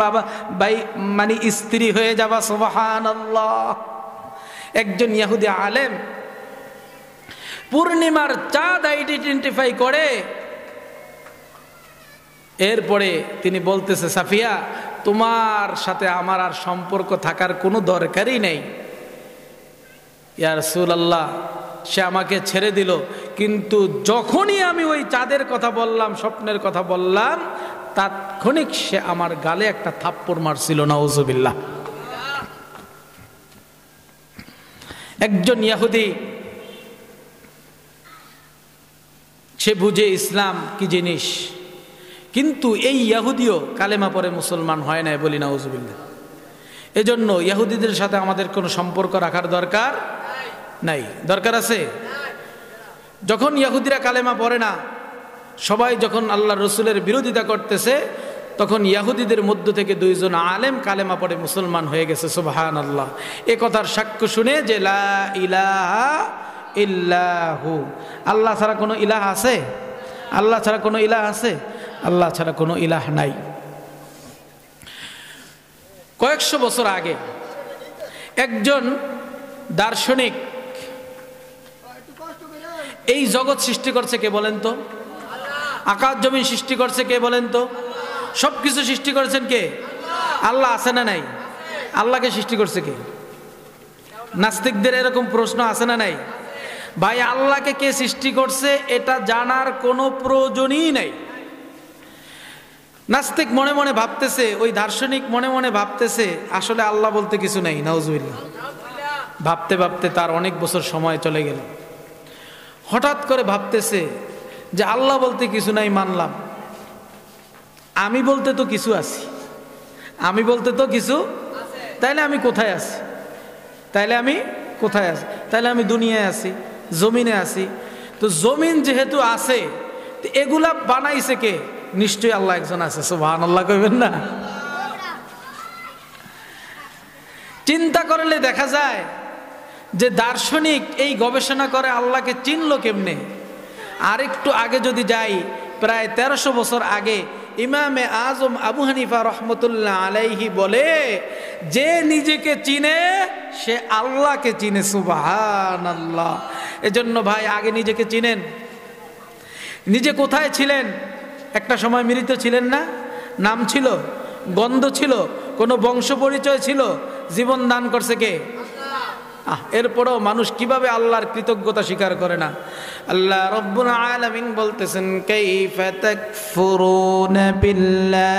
মানে স্ত্রী হয়ে যাবা। সুবহানাল্লাহ। একজন ইহুদি আলেম পূর্ণিমার চাঁদ আইডেন্টিফাই করে, এরপরে তিনি বলতেছে, সাফিয়া, তোমার সাথে আমার আর সম্পর্ক থাকার কোনো দরকারই নেই। ইয়া রাসূলুল্লাহ, সে আমাকে ছেড়ে দিল, কিন্তু যখনই আমি ওই চাঁদের কথা বললাম, স্বপ্নের কথা বললাম, তাৎক্ষণিক সে আমার গালে একটা থাপ্পড় মারছিল। নাউজুবিল্লাহ। একজন ইহুদি, সে বুঝে ইসলাম কি জিনিস, কিন্তু এই ইহুদিও কালেমা পরে মুসলমান হয় নাই, বলি নাউজুবিল্লাহ। এজন্য ইহুদিদের সাথে আমাদের কোনো সম্পর্ক রাখার দরকার নাই। দরকার আছে? যখন ইহুদিরা কালেমা পড়ে না, সবাই যখন আল্লাহ রসুলের বিরোধিতা করতেছে, তখন ইহুদিদের মধ্য থেকে দুইজন আলেম কালেমা পড়ে মুসলমান হয়ে গেছে। সুবহানাল্লাহ। এ কথার সাক্ষ্য শুনে যে লা ইলাহা ইল্লাহু, আল্লাহ ছাড়া কোনো ইলাহ আছে? আল্লাহ ছাড়া কোনো ইলাহ আছে? আল্লাহ ছাড়া কোনো ইলাহ নাই। কয়েকশো বছর আগে একজন দার্শনিক, এই জগৎ সৃষ্টি করছে কে বলেন তো? আকাশ জমিন সৃষ্টি করছে কে বলেন তো? সবকিছু সৃষ্টি করেছেন কে? আল্লাহ। আছে না নাই? আল্লাহকে সৃষ্টি করছে কে? নাস্তিকদের এরকম প্রশ্ন আছে না নাই? ভাই, আল্লাহকে কে সৃষ্টি করছে এটা জানার কোনো প্রয়োজনই নাই। নাস্তিক মনে মনে ভাবতেছে, ওই দার্শনিক মনে মনে ভাবতেছে, আসলে আল্লাহ বলতে কিছু নাই। নাউজুবিল্লাহ। ভাবতে ভাবতে তার অনেক বছর সময় চলে গেল। হঠাৎ করে ভাবতেছে যে আল্লাহ বলতে কিছু নাই মানলাম, আমি বলতে তো কিছু আছি, আমি বলতে তো কিছু, তাইলে আমি কোথায় আছি? তাইলে আমি কোথায় আছি? তাইলে আমি দুনিয়ায় আছি, জমিনে আছি। তো জমিন যেহেতু আছে, এগুলা বানাইছে কে? নিশ্চয়ই আল্লাহ একজন আছে। সুবহানাল্লাহ কইবেন না? চিন্তা করলে দেখা যায় যে দার্শনিক এই গবেষণা করে আল্লাহকে চিনল কেমনে। আর একটু আগে যদি যাই, প্রায় 1300 বছর আগে ইমামে আজম আবু হানিফা রহমতুল্লাহ আলাইহি বলে, যে নিজেকে চিনে সে আল্লাহকে চিনে। সুবহানাল্লাহ। এজন্য ভাই আগে নিজেকে চিনেন। নিজে কোথায় ছিলেন? একটা সময় মৃত ছিলেন না? নাম ছিল, গন্ধ ছিল, কোনো বংশ পরিচয় ছিল? জীবন দান করছে কে? এরপরেও মানুষ কিভাবে আল্লাহর কৃতজ্ঞতা স্বীকার করে না? আল্লাহ রব্বুল আলামিন বলতেছেন, কাইফা তাকফুরুনা বিল্লাহ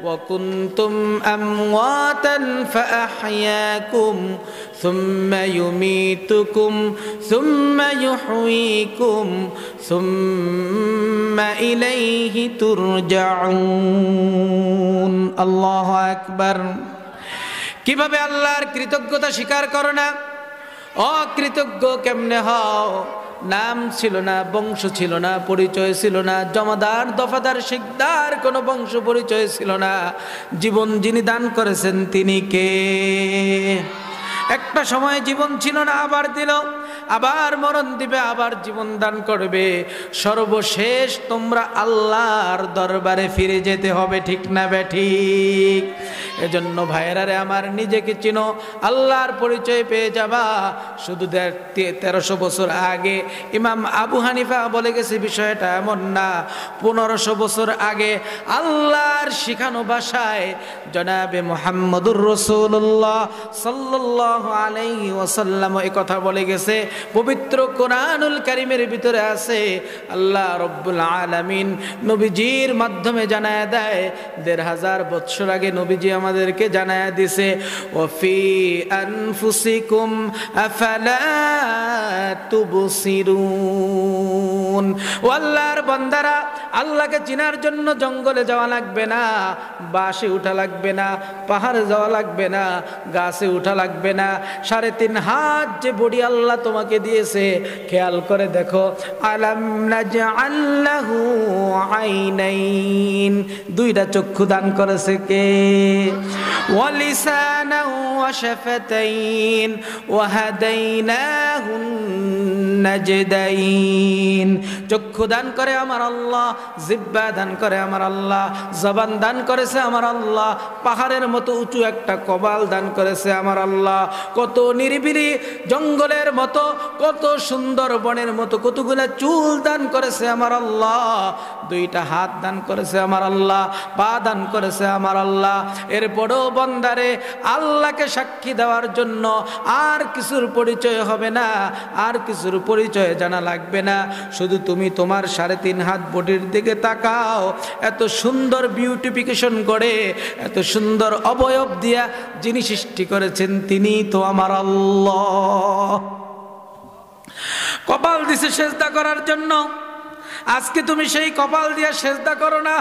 ওয়া কুনতুম আমওয়াতান ফাআহইয়াকুম সুম্মা ইউমীতুকুম সুম্মা ইউহয়ীকুম সুম্মা ইলাইহি তুরজাউন। আল্লাহু আকবার। কিভাবে আল্লাহর কৃতজ্ঞতা স্বীকার করো না? অকৃতজ্ঞ কেমনে হও? নাম ছিল না, বংশ ছিল না, পরিচয় ছিল না, জমাদার দফাদার শিকদার কোনো বংশ পরিচয় ছিল না। জীবন যিনি দান করেছেন তিনি কে? একটা সময় জীবন ছিল না, আবার দিল, আবার মরণ দিবে, আবার জীবন দান করবে। সর্বশেষ তোমরা আল্লাহর দরবারে ফিরে যেতে হবে, ঠিক না বেঠিক? এজন্য ভাইয়েরা রে আমার, নিজেকে চিনো, আল্লাহর পরিচয় পেয়ে যাবা। শুধু 1300 বছর আগে ইমাম আবু হানিফা বলে গেছে বিষয়টা এমন না। 1500 বছর আগে আল্লাহর শিখানো ভাষায় জনাবে মুহাম্মদুর রাসূলুল্লাহ সাল্লাল্লাহু আলাইহি ওয়াসাল্লাম এই কথা বলে গেছে। পবিত্র কোরআনুল কারীমের ভিতরে আছে, আল্লাহ রব্বুল আলামিন নবীজির মাধ্যমে জানায় দেয়। 1500 বছর আগে নবীজি আমাদেরকে জানায় দিছে, ওয়াফি আনফুসিকুম আফালা তুবসিরুন। ও আল্লাহর বান্দারা, আল্লাহকে চিনার জন্য জঙ্গলে যাওয়া লাগবে না, বাসে উঠা লাগবে না, পাহাড়ে যাওয়া লাগবে না, গাছে উঠা লাগবে না। 3.5 হাত যে বডি আল্লাহ তোমাকে দিয়েছে, খেয়াল করে দেখো, আলাম নাজআল লাহু আইনাইন, 2টা চক্ষু দান করেছে কে? ওয়া লিসানাহু ওয়া শাফাতাইন ওয়া হাদাইনাহুন নাজদাইন। চক্ষু দান করে আমার আল্লাহ, জিহ্বা দান করে আমার আল্লাহ, জবান দান করেছে আমার আল্লাহ, পাহাড়ের মতো উঁচু একটা কপাল দান করেছে আমার আল্লাহ, কত নিরিবিলি জঙ্গলের মতো, কত সুন্দর বনের মতো কতগুলা চুল দান করেছে আমার আল্লাহ, 2টা হাত দান করেছে আমার আল্লাহ, পা দান করেছে আমার আল্লাহ। এরপরও বান্দারে আল্লাহকে সাক্ষী দেওয়ার জন্য আর কিছুর পরিচয় হবে না, আর কিছুর পরিচয় জানা লাগবে না। শুধু তুমি তোমার 3.5 হাত বডির দিকে তাকাও, এত সুন্দর বিউটিফিকেশন করে, এত সুন্দর অবয়ব দিয়া যিনি সৃষ্টি করেছেন তিনি তো আমার আল্লাহ। কপাল দিছে সেজদা করার জন্য, আজকে তুমি সেই কপাল দিয়া সেজদা করো না।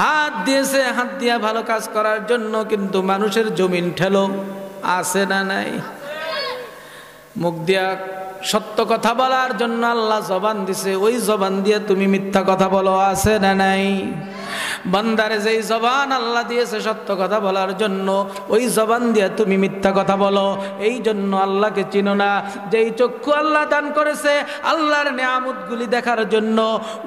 হাত দিয়েছে, হাত দিয়া ভালো কাজ করার জন্য, কিন্তু মানুষের জমিন ঠেলো আছে না নাই? মুখ দিয়া সত্য কথা বলার জন্য আল্লাহ জবান দিছে, ওই জবান দিয়ে তুমি মিথ্যা কথা বলো আছে না নাই? বান্দারে যেই জবান আল্লাহ দিয়েছে সত্য কথা বলার জন্য, ওই জবান দিয়ে তুমি মিথ্যা কথা বলো। এই জন্য আল্লাহকে চিনো না। যেই চক্ষু আল্লাহ দান করেছে আল্লাহর নিয়ামতগুলি দেখার জন্য,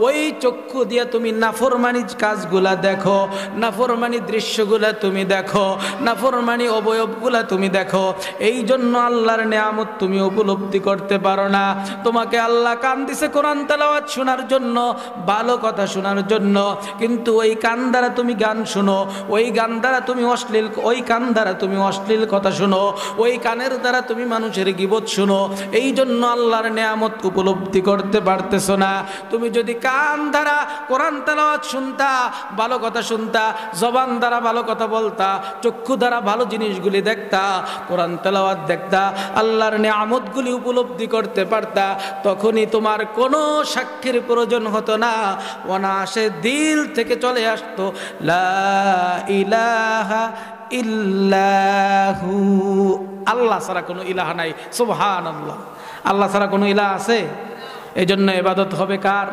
ওই চক্ষু দিয়ে তুমি নাফরমানি কাজগুলা দেখো, নাফরমানি দৃশ্যগুলা তুমি দেখো, নাফরমানি অবয়বগুলা তুমি দেখো। এই জন্য আল্লাহর নিয়ামত তুমি উপলব্ধি করতে পারো না। তোমাকে আল্লাহ কান দিছে কোরআন তেলাওয়াত শোনার জন্য, ভালো কথা শোনার জন্য, কিন্তু ওই কান দ্বারা তুমি গান শুনো, ওই গান দ্বারা তুমি ওই কান দ্বারা তুমি অশ্লীল কথা শুনো, ওই কানের দ্বারা তুমি মানুষের গীবত শুনো। এই জন্য আল্লাহর নেয়ামত উপলব্ধি করতে পারতেছো না। তুমি যদি কান দ্বারা কোরআন তেলাওয়াত শুনতা, ভালো কথা শুনতা, জবান দ্বারা ভালো কথা বলতা, চক্ষু দ্বারা ভালো জিনিসগুলি দেখতা, কোরআন তেলাওয়াত দেখতা, আল্লাহর নেয়ামতগুলি উপলব্ধি করতে পারতা, তখনই তোমার কোনো সাক্ষীর প্রয়োজন হতো না। অনায়াসে দিল থেকে চলে আসতো লা ইলাহা ইল্লাহু, আল্লাহ ছাড়া কোনো ইলাহা নাই। সুবহানাল্লাহ, আল্লাহ ছাড়া কোনো ইলাহ আছে? এই জন্য ইবাদত হবে কার?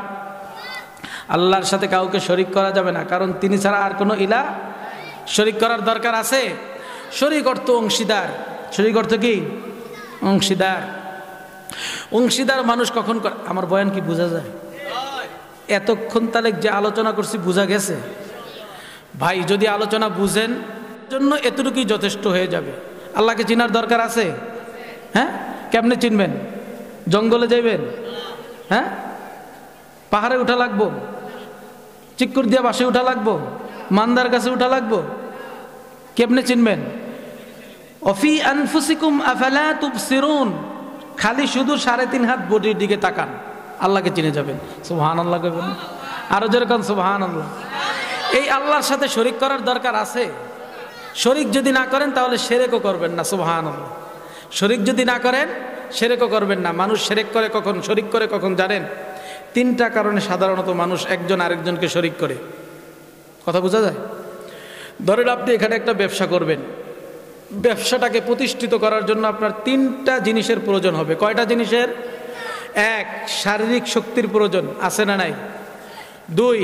আল্লাহর সাথে কাউকে শরীক করা যাবে না, কারণ তিনি ছাড়া আর কোনো ইলাহ শরীক করার দরকার আছে? শরীক অর্থ অংশীদার। শরীক অর্থ কি? অংশীদার। অংশীদার মানুষ কখন করে? আমার বয়ান কি বোঝা যায়? এতক্ষণ তাহলে যে আলোচনা করছি বোঝা গেছে? ভাই যদি আলোচনা বুঝেন জন্য এতটুকুই যথেষ্ট হয়ে যাবে। আল্লাহকে চিনার দরকার আছে? হ্যাঁ, কেমনে চিনবেন? জঙ্গলে যাইবেন? হ্যাঁ, পাহাড়ে উঠা লাগবো? চিক্কুর দিয়া বাসে উঠা লাগবো? মান্দার কাছে উঠা লাগবো? কেমনে চিনবেন? অফি আনফুসিকুম আফালা তুবসিরুন, খালি শুধু 3.5 হাত বডির দিকে তাকান, আল্লাহকে চিনে যাবেন। সুবহানাল্লাহ কইবেন? আরো যেরকম সুবহানাল্লাহ। এই আল্লাহর সাথে শরীক করার দরকার আছে? শরীক যদি না করেন তাহলে শিরকও করবেন না। সুবহানাল্লাহ। শরীক যদি না করেন শিরকও করবেন না। মানুষ শিরক করে কখন, শরীক করে কখন জানেন? 3টা কারণে সাধারণত মানুষ একজন আরেকজনকে শরীক করে। কথা বোঝা যায়? ধরেন আপনি এখানে একটা ব্যবসা করবেন, ব্যবসাটাকে প্রতিষ্ঠিত করার জন্য আপনার 3টা জিনিসের প্রয়োজন হবে। কয়টা জিনিসের? 1, শারীরিক শক্তির প্রয়োজন আছে না নাই? 2,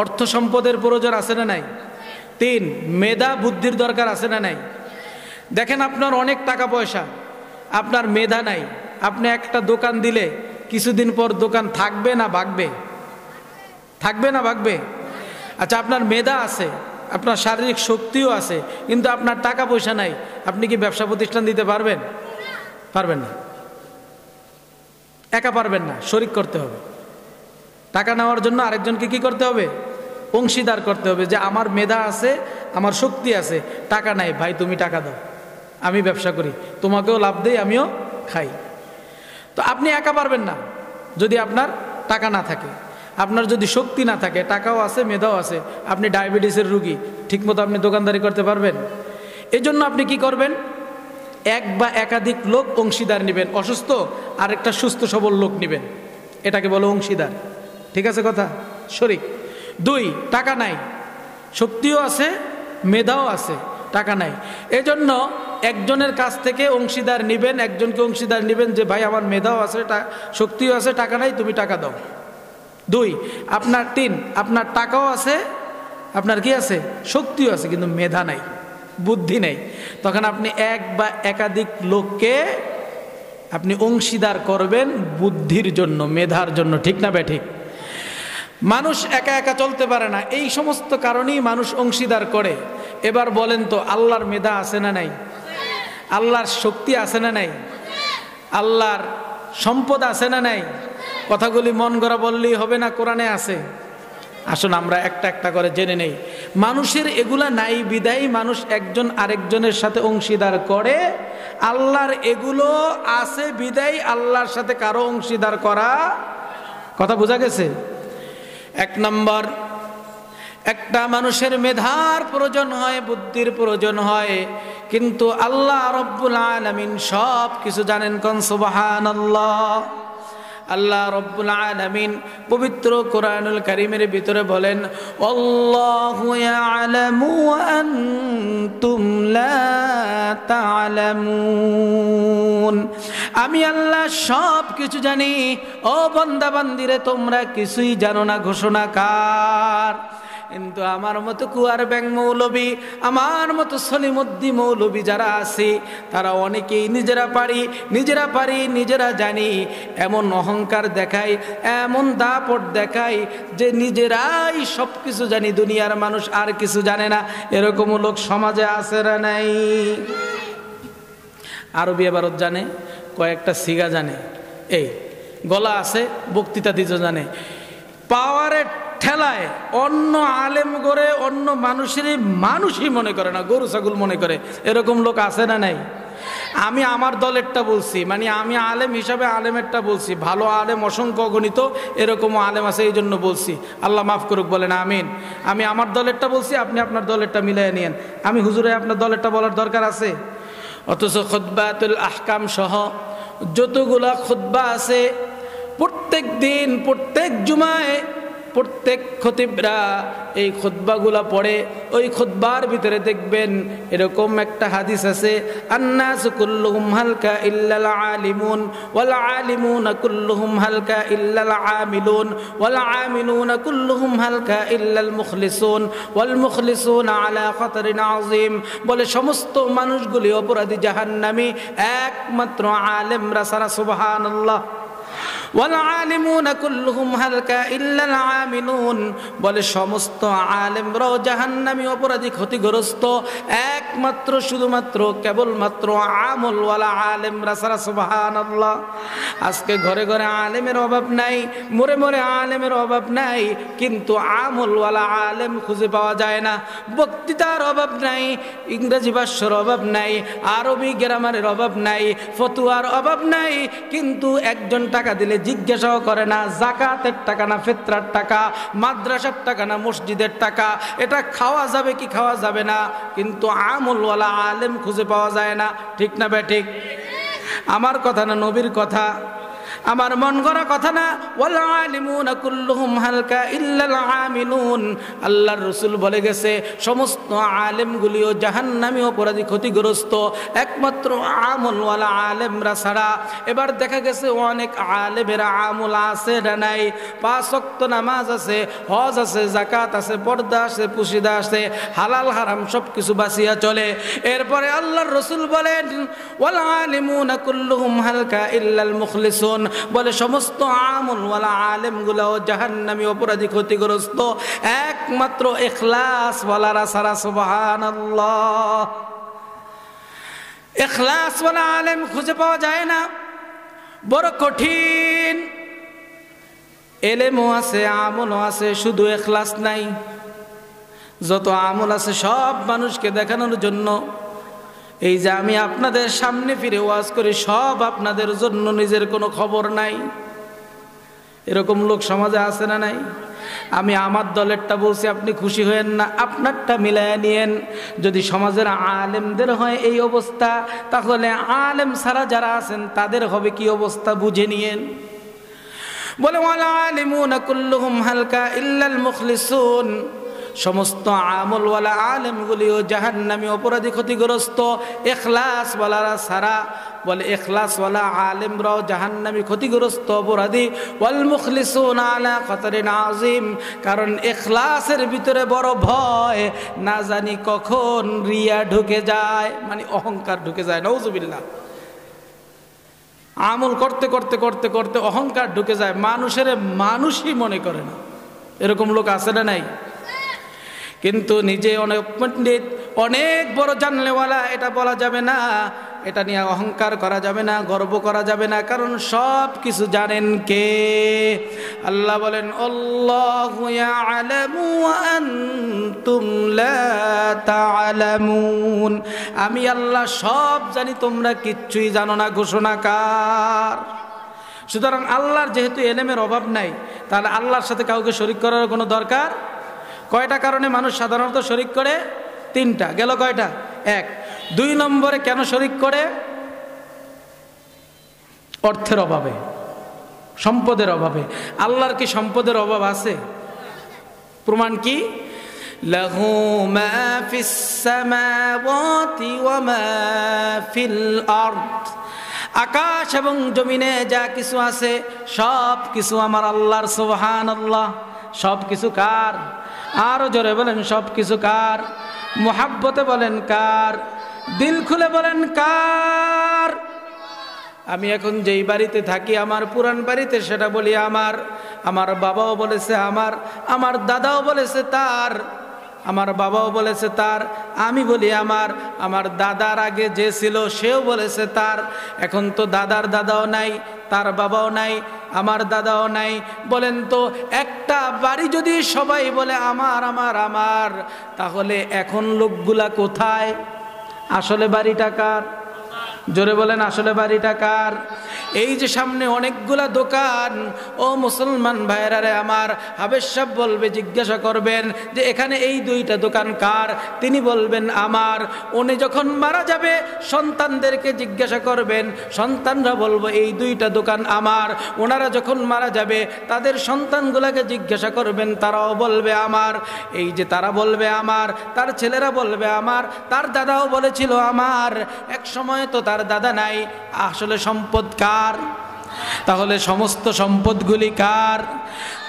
অর্থ সম্পদের প্রয়োজন আছে না নাই? 3, মেধা বুদ্ধির দরকার আছে না নাই? দেখেন আপনার অনেক টাকা পয়সা, আপনার মেধা নাই, আপনি একটা দোকান দিলে কিছুদিন পর দোকান থাকবে না ভাগবে? থাকবে না ভাগবে? আচ্ছা, আপনার মেধা আছে, আপনার শারীরিক শক্তিও আছে, কিন্তু আপনার টাকা পয়সা নাই, আপনি কি ব্যবসা প্রতিষ্ঠান দিতে পারবেন? পারবেন না। একা পারবেন না, শরীক করতে হবে। টাকা নেওয়ার জন্য আরেকজনকে কি করতে হবে? অংশীদার করতে হবে, যে আমার মেধা আছে, আমার শক্তি আছে, টাকা নাই, ভাই তুমি টাকা দাও, আমি ব্যবসা করি, তোমাকেও লাভ দেই, আমিও খাই। তো আপনি একা পারবেন না যদি আপনার টাকা না থাকে। আপনার যদি শক্তি না থাকে, টাকাও আছে, মেধাও আছে, আপনি ডায়াবেটিসের রুগী, ঠিকমতো আপনি দোকানদারি করতে পারবেন? এই জন্য আপনি কি করবেন? 1 বা একাধিক লোক অংশীদার নেবেন। অসুস্থ আরেকটা সুস্থ সবল লোক নেবেন, এটাকে বলে অংশীদার। ঠিক আছে কথা? শরীক। 2, টাকা নাই, শক্তিও আছে, মেধাও আছে, টাকা নাই। এজন্য একজনের কাছ থেকে অংশীদার নেবেন, একজনকে অংশীদার নেবেন যে ভাই আমার মেধাও আছে, শক্তিও আছে, টাকা নাই, তুমি টাকা দাও। 2, আপনার 3, আপনার টাকাও আছে, আপনার কি আছে? শক্তিও আছে, কিন্তু মেধা নাই, বুদ্ধি নেই। তখন আপনি 1 বা একাধিক লোককে আপনি অংশীদার করবেন বুদ্ধির জন্য, মেধার জন্য। ঠিক না বেঠিক? মানুষ একা একা চলতে পারে না, এই সমস্ত কারণেই মানুষ অংশীদার করে। এবার বলেন তো, আল্লাহর মেধা আছে না নাই? আল্লাহর শক্তি আছে না নাই? আল্লাহর সম্পদ আছে না নাই? কথাগুলি মন গড়া বললেই হবে না, কোরআনে আছে। আসুন আমরা একটা একটা করে জেনে নেই। মানুষের এগুলা নাই বিদায় মানুষ একজন আরেকজনের সাথে অংশীদার করে। আল্লাহর এগুলো আছে বিদায় আল্লাহর সাথে কারো অংশীদার করা। কথা বোঝা গেছে? 1 নম্বর, একটা মানুষের মেধার প্রয়োজন হয়, বুদ্ধির প্রয়োজন হয়, কিন্তু আল্লাহ রব্বুল আলামিন সব কিছু জানেন। কোন সুবহানাল্লাহ। আল্লাহ রব্বুল আলামিন পবিত্র কোরআনুল কারীমের ভিতরে বলেন, আল্লাহু ইয়ালামু ওয়া আনতুম লা তা'লামুন। আমি আল্লাহ সব কিছু জানি, ও বান্দা বান্দিরে তোমরা কিছুই জানো না। ঘোষণাকার। কিন্তু আমার মতো কুয়ার ব্যাং মৌলবী, আমার মতো সলিমুদ্দি মৌলবী যারা আছে, তারা অনেকেই নিজেরা পারি, নিজেরা জানি, এমন অহংকার দেখায়, এমন দাপট দেখায় যে নিজেরাই সব কিছু জানি, দুনিয়ার মানুষ আর কিছু জানে না। এরকম লোক সমাজে আছে না নাই? আরবি এবারত জানে, কয়েকটা সিগা জানে, এই গলা আছে, বক্তৃতা দিতে জানে, পাওয়ারে ঠেলায় অন্য আলেম করে অন্য মানুষই মনে করে না, গরু ছাগল মনে করে। এরকম লোক আছে না নাই? আমি আমার দলেরটা বলছি, মানে আমি আলেম হিসাবে আলেমেরটা বলছি। ভালো আলেম অসংখ্য অগণিত, এরকমও আলেম আছে, এই জন্য বলছি। আল্লাহ মাফ করুক, বলেন আমিন। আমি আমার দলেরটা বলছি, আপনি আপনার দলেরটা মিলিয়ে নিয়েন। আমি হুজুরে আপনার দলেরটা বলার দরকার আছে? অথচ খুতবাতুল আহকাম সহ যতগুলা খুতবা আছে, প্রত্যেক দিন প্রত্যেক জুমায় প্রত্যেক খতিবরা এই খুতবাগুলা পড়ে। ওই খুতবার ভিতরে দেখবেন এরকম একটা হাদিস আছে, আন্নাস কুল্লুহুম হালকা ইল্লাল আলিমুন ওয়াল আলিমুনা কুল্লুহুম হালকা ইল্লাল আমিলুন ওয়াল আমিলুনা কুল্লুহুম হালকা ইল্লাল মুখলিসুন ওয়াল মুখলিসুনা আলা খাতারিন আযীম। বলে সমস্ত মানুষগুলি অপরাধী, জাহান্নামী, একমাত্র আলেমরা ছাড়া। সুবহানাল্লাহ। ওয়াল আলিমুনা কুল্লুহুম হালকা ইল্লাল আমিলুন। বলে সমস্ত আলেমরাও জাহান্নামী, অপরাধী, ক্ষতিগ্রস্ত, একমাত্র শুধুমাত্র কেবলমাত্র আমলওয়ালা আলেমরা ছাড়া। সুবহানাল্লাহ। আজকে ঘরে ঘরে আলেমের অভাব নাই, মোড়ে মোড়ে আলেমের অভাব নাই, কিন্তু আমলওয়ালা আলেম খুঁজে পাওয়া যায় না। বক্তৃতার অভাব নাই, ইংরেজি ভাষার অভাব নাই, আরবি গ্রামারের অভাব নাই, ফতুয়ার অভাব নাই, কিন্তু একজন টাকা দিলে জিজ্ঞাসাও করে না জাকাতের টাকা না ফিতরার টাকা, মাদ্রাসার টাকা না মসজিদের টাকা, এটা খাওয়া যাবে কি খাওয়া যাবে না, কিন্তু আমলওয়ালা আলেম খুঁজে পাওয়া যায় না। ঠিক না বেঠিক? আমার কথা না, নবীর কথা, আমার মন গড়া কথা না। ওয়াল আলিমুনা কুল্লুহুম হালকা ইল্লাল আমিলুন। আল্লাহর রাসূল বলে গেছে সমস্ত আলেমগুলিও জাহান্নামী, অপরাধী, ক্ষতিগ্রস্ত, একমাত্র আমলওয়ালা আলেমরা ছাড়া। এবার দেখা গেছে অনেক আলেমের আমল আছে না নাই? 5 ওয়াক্ত নামাজ আছে, হজ আছে, যাকাত আছে, পর্দা আছে, পুশিদা আছে, হালাল হারাম সব কিছু বাঁচিয়া চলে। এরপরে আল্লাহর রাসূল বলেন ওয়াল আলিমুনা কুল্লুহুম হালকা ইল্লাল মুখলিসুন। বলে সমস্ত আমলওয়ালা আলেমগুলাও জাহান্নামী, অপরাধী, ক্ষতিগ্রস্ত, একমাত্র ইখলাসওয়ালারা ছাড়া। সুবহানাল্লাহ। ইখলাসওয়ালা আলেম খুঁজে পাওয়া যায় না, বড় কঠিন। এলেমও আছে, আমলও আছে, শুধু ইখলাস নাই। যত আমল আছে সব মানুষকে দেখানোর জন্য। এই যে আমি আপনাদের সামনে ফিরে ওয়াজ করি, সব আপনাদের জন্য, নিজের কোনো খবর নাই। এরকম লোক সমাজে আছে না নাই? আমি আমার দলেরটা বলছি, আপনি খুশি হয়েন না, আপনারটা মিলাইয়া নিয়েন। যদি সমাজের আলেমদের হয় এই অবস্থা, তাহলে আলেম ছাড়া যারা আছেন তাদের হবে কি অবস্থা বুঝে নিয়েন। বলে ওয়াল আলিমুনা কুল্লুহুম হালকা ইল্লাল মুখলিসুন। সমস্ত আমলওয়ালা আলেমগুলিও জাহান্নামী, অপরাধী, ক্ষতিগ্রস্ত, ইখলাসওয়ালারা ছাড়া। বলে ইখলাসওয়ালা আলেমরাও জাহান্নামী, ক্ষতিগ্রস্ত, অপরাধী। ওয়াল মুখলিসুনা আলা খাতারিন আযীম। কারণ ইখলাসের ভিতরে বড় ভয়, না জানি কখন রিয়া ঢুকে যায়, মানে অহংকার ঢুকে যায়। নাউযুবিল্লাহ। আমল করতে করতে করতে করতে অহংকার ঢুকে যায়, মানুষের মানুষই মনে করে না। এরকম লোক আছে না নাই? কিন্তু নিজে অনেক পণ্ডিত, অনেক বড় জানলেওয়ালা, এটা বলা যাবে না, এটা নিয়ে অহংকার করা যাবে না, গর্ব করা যাবে না। কারণ সব কিছু জানেন কে? আল্লাহ বলেন আল্লাহু ইয়ালামু ওয়া আনতুম লা তা'লামুন। আমি আল্লাহ সব জানি, তোমরা কিচ্ছুই জানো না। ঘোষণাকার। সুতরাং আল্লাহর যেহেতু ইলমের অভাব নাই, তাহলে আল্লাহর সাথে কাউকে শরীক করার কোনো দরকার। কয়টা কারণে মানুষ সাধারণত শরীক করে? 3টা। গেল কয়টা? 1। 2 নম্বরে কেন শরীক করে? অর্থের অভাবে, সম্পদের অভাবে। আল্লাহর কি সম্পদের অভাব আছে? প্রমাণ কি? লাহু মা ফিস সামাওয়াতি ওয়া মা ফিল আরদ। আকাশ এবং জমিনে যা কিছু আছে সব কিছু আমার আল্লাহর। সুবহানাল্লাহ। সব কিছু কার? আরো জোরে বলেন, সব কিছু কার? মুহাব্বতে বলেন কার? দিল খুলে বলেন কার? আমি এখন যেই বাড়িতে থাকি, আমার পুরান বাড়িতে, সেটা বলি আমার। আমার বাবাও বলেছে আমার, আমার দাদাও বলেছে তার, আমার বাবাও বলেছে তার, আমি বলি আমার। আমার দাদার আগে যে ছিল সেও বলেছে তার। এখন তো দাদার দাদাও নাই, তার বাবাও নাই, আমার দাদাও নাই। বলেন তো একটা বাড়ি যদি সবাই বলে আমার আমার আমার, তাহলে এখন লোকগুলা কোথায়? আসলে বাড়িটা কার? জোরে বলেন, আসলে বাড়িটা কার? এই যে সামনে অনেকগুলা দোকান, ও মুসলমান ভাইরা রে আমার, হাবেজ সাহেব বলবে, জিজ্ঞাসা করবেন যে এখানে এই দুইটা দোকান কার? তিনি বলবেন আমার। উনি যখন মারা যাবে সন্তানদেরকে জিজ্ঞাসা করবেন, সন্তানরা বলবো এই দুইটা দোকান আমার। ওনারা যখন মারা যাবে তাদের সন্তানগুলোকে জিজ্ঞাসা করবেন, তারাও বলবে আমার। এই যে তারা বলবে আমার, তার ছেলেরা বলবে আমার, তার দাদাও বলেছিল আমার। এক সময় তো তার দাদা নাই, আসলে সম্পদ কার? তাহলে সমস্ত সম্পদগুলি কার?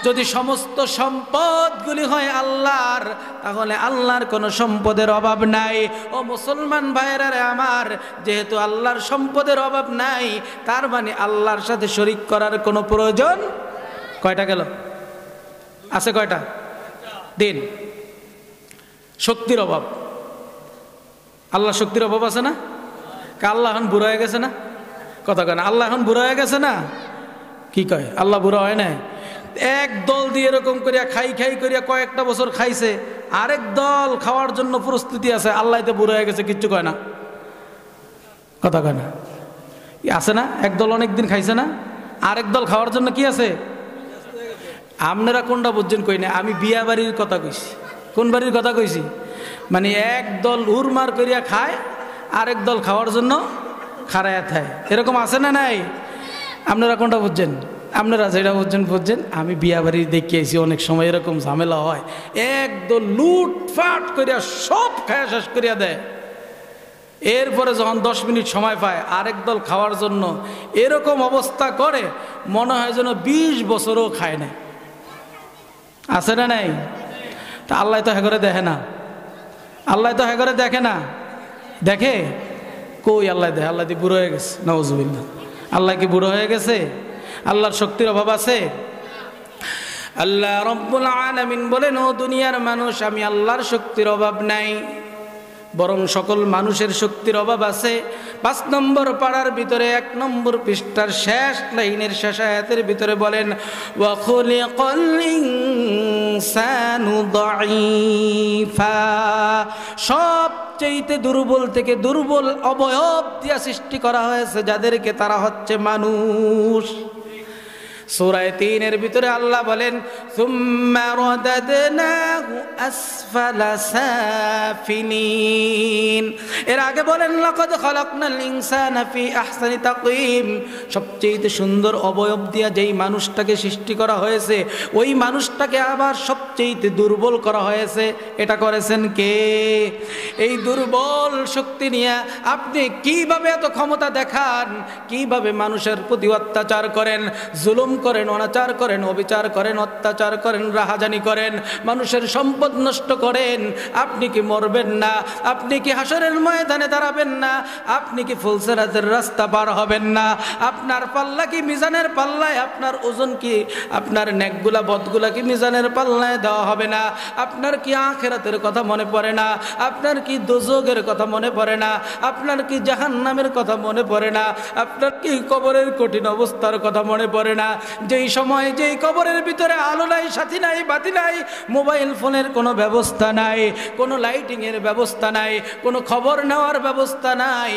যদি সমস্ত সম্পদগুলি হয় আল্লাহর, তাহলে আল্লাহর কোনো সম্পদের অভাব নাই। ও মুসলমান ভাইয়েরা রে আমার, যেহেতু আল্লাহর সম্পদের অভাব নাই, তার মানে আল্লাহর সাথে শরীক করার কোনো প্রয়োজন। কয়টা গেল? আছে কয়টা? দিন। শক্তির অভাব। আল্লাহ শক্তির অভাব আছে না? আল্লাহ এখন বুড়ো হয়ে গেছে না? কথা কয় না, আল্লাহ এখন বুড়ো হয়ে গেছে না? কি কয়, আল্লাহ বুড়ো হয় না? এক দল দিয়ে এরকম করিয়া খাই খাই করিয়া কয়েকটা বছর খাইছে, আরেক দল খাওয়ার জন্য প্রস্তুতি আছে। আল্লাহ তো বুড়ো হয়ে গেছে, কিচ্ছু কয় না। কথা কয় না, আছে না? এক দল অনেক দিন খাইছে না, আরেক দল খাওয়ার জন্য কি আছে? আপনারা কোনটা বুঝছেন কই না? আমি বিয়া বাড়ির কথা কইছি। কোন বাড়ির কথা কইছি? মানে এক দল উড়মার করিয়া খায়, আরেক দল খাওয়ার জন্য খাড়ায়া খায়। এরকম আছে না নাই? আপনারা কোনটা বুঝছেন? আপনারা যেটা বুঝছেন বুঝছেন। আমি বিয়া বাড়ি দেখিয়েছি, অনেক সময় এরকম ঝামেলা হয়। একদল লুটফাট করিয়া সব খায়া শেষ করিয়া দেয়। এরপরে যখন 10 মিনিট সময় পায় আরেক দল খাওয়ার জন্য, এরকম অবস্থা করে মনে হয় যেন 20 বছরও খায় না। আছে না নাই? তা আল্লাহ তো হ্যাঁ করে দেখে না। আল্লাহ তো হ্যাঁ করে দেখে না। দেখে কই? আল্লাহ দেখে? আল্লাহ দি বুড়ো হয়ে গেছে? নাউজুবিল্লাহ। আল্লাহ কি বুড়ো হয়ে গেছে? আল্লাহর শক্তির অভাব আছে? আল্লাহ রব্বুল আলামিন বলেন, ও দুনিয়ার মানুষ, আমি আল্লাহর শক্তির অভাব নাই, বরং সকল মানুষের শক্তির অভাব আছে। 5 নম্বর পাড়ার ভিতরে 1 নম্বর পৃষ্ঠার শেষ লাইনের শেষ আয়াতের ভিতরে বলেন, ওয়া খুলিকাল ইনসানু দাঈফা। সবচেয়ে দুর্বল থেকে দুর্বল অবয়ব দিয়া সৃষ্টি করা হয়েছে যাদেরকে, তারা হচ্ছে মানুষ। সূরা 3 ভিতরে আল্লাহ বলেন, সুম্মা রাদাদনাহু আসফালা সাফিলিন। এর আগে বলেন, লাকাদ খালাকনাল ইনসানা ফি আহসানি তাকওয়িম। সবচেয়ে সুন্দর অবয়ব দিয়া যেই মানুষটাকে সৃষ্টি করা হয়েছে, ওই মানুষটাকে আবার সবচেয়ে দুর্বল করা হয়েছে। এটা করেছেন কে? এই দুর্বল শক্তি নিয়ে আপনি কিভাবে এত ক্ষমতা দেখান? কিভাবে মানুষের প্রতি অত্যাচার করেন, জুলুম করেন, অনাচার করেন, অবিচার করেন, অত্যাচার করেন, রাহাজানি করেন, মানুষের সম্পদ নষ্ট করেন। আপনি কি মরবেন না? আপনি কি হাসরের ময়দানে দাঁড়াবেন না? আপনি কি ফুলসিরাতের রাস্তা পার হবেন না? আপনার পাল্লা কি মিজানের পাল্লায়? আপনার ওজন কি, আপনার নেকগুলা বদগুলা কি মিজানের পাল্লায় দেওয়া হবে না? আপনার কি আখিরাতের কথা মনে পড়ে না? আপনার কি দোজখের কথা মনে পড়ে না? আপনার কি জাহান্নামের কথা মনে পড়ে না? আপনার কি কবরের কঠিন অবস্থার কথা মনে পড়ে না? যেই সময় যেই কবরের ভিতরে আলো নাই, সাথী নাই, বাতি নাই, মোবাইল ফোনের কোনো ব্যবস্থা নাই, কোনো লাইটিংয়ের ব্যবস্থা নাই, কোনো খবর নেওয়ার ব্যবস্থা নাই,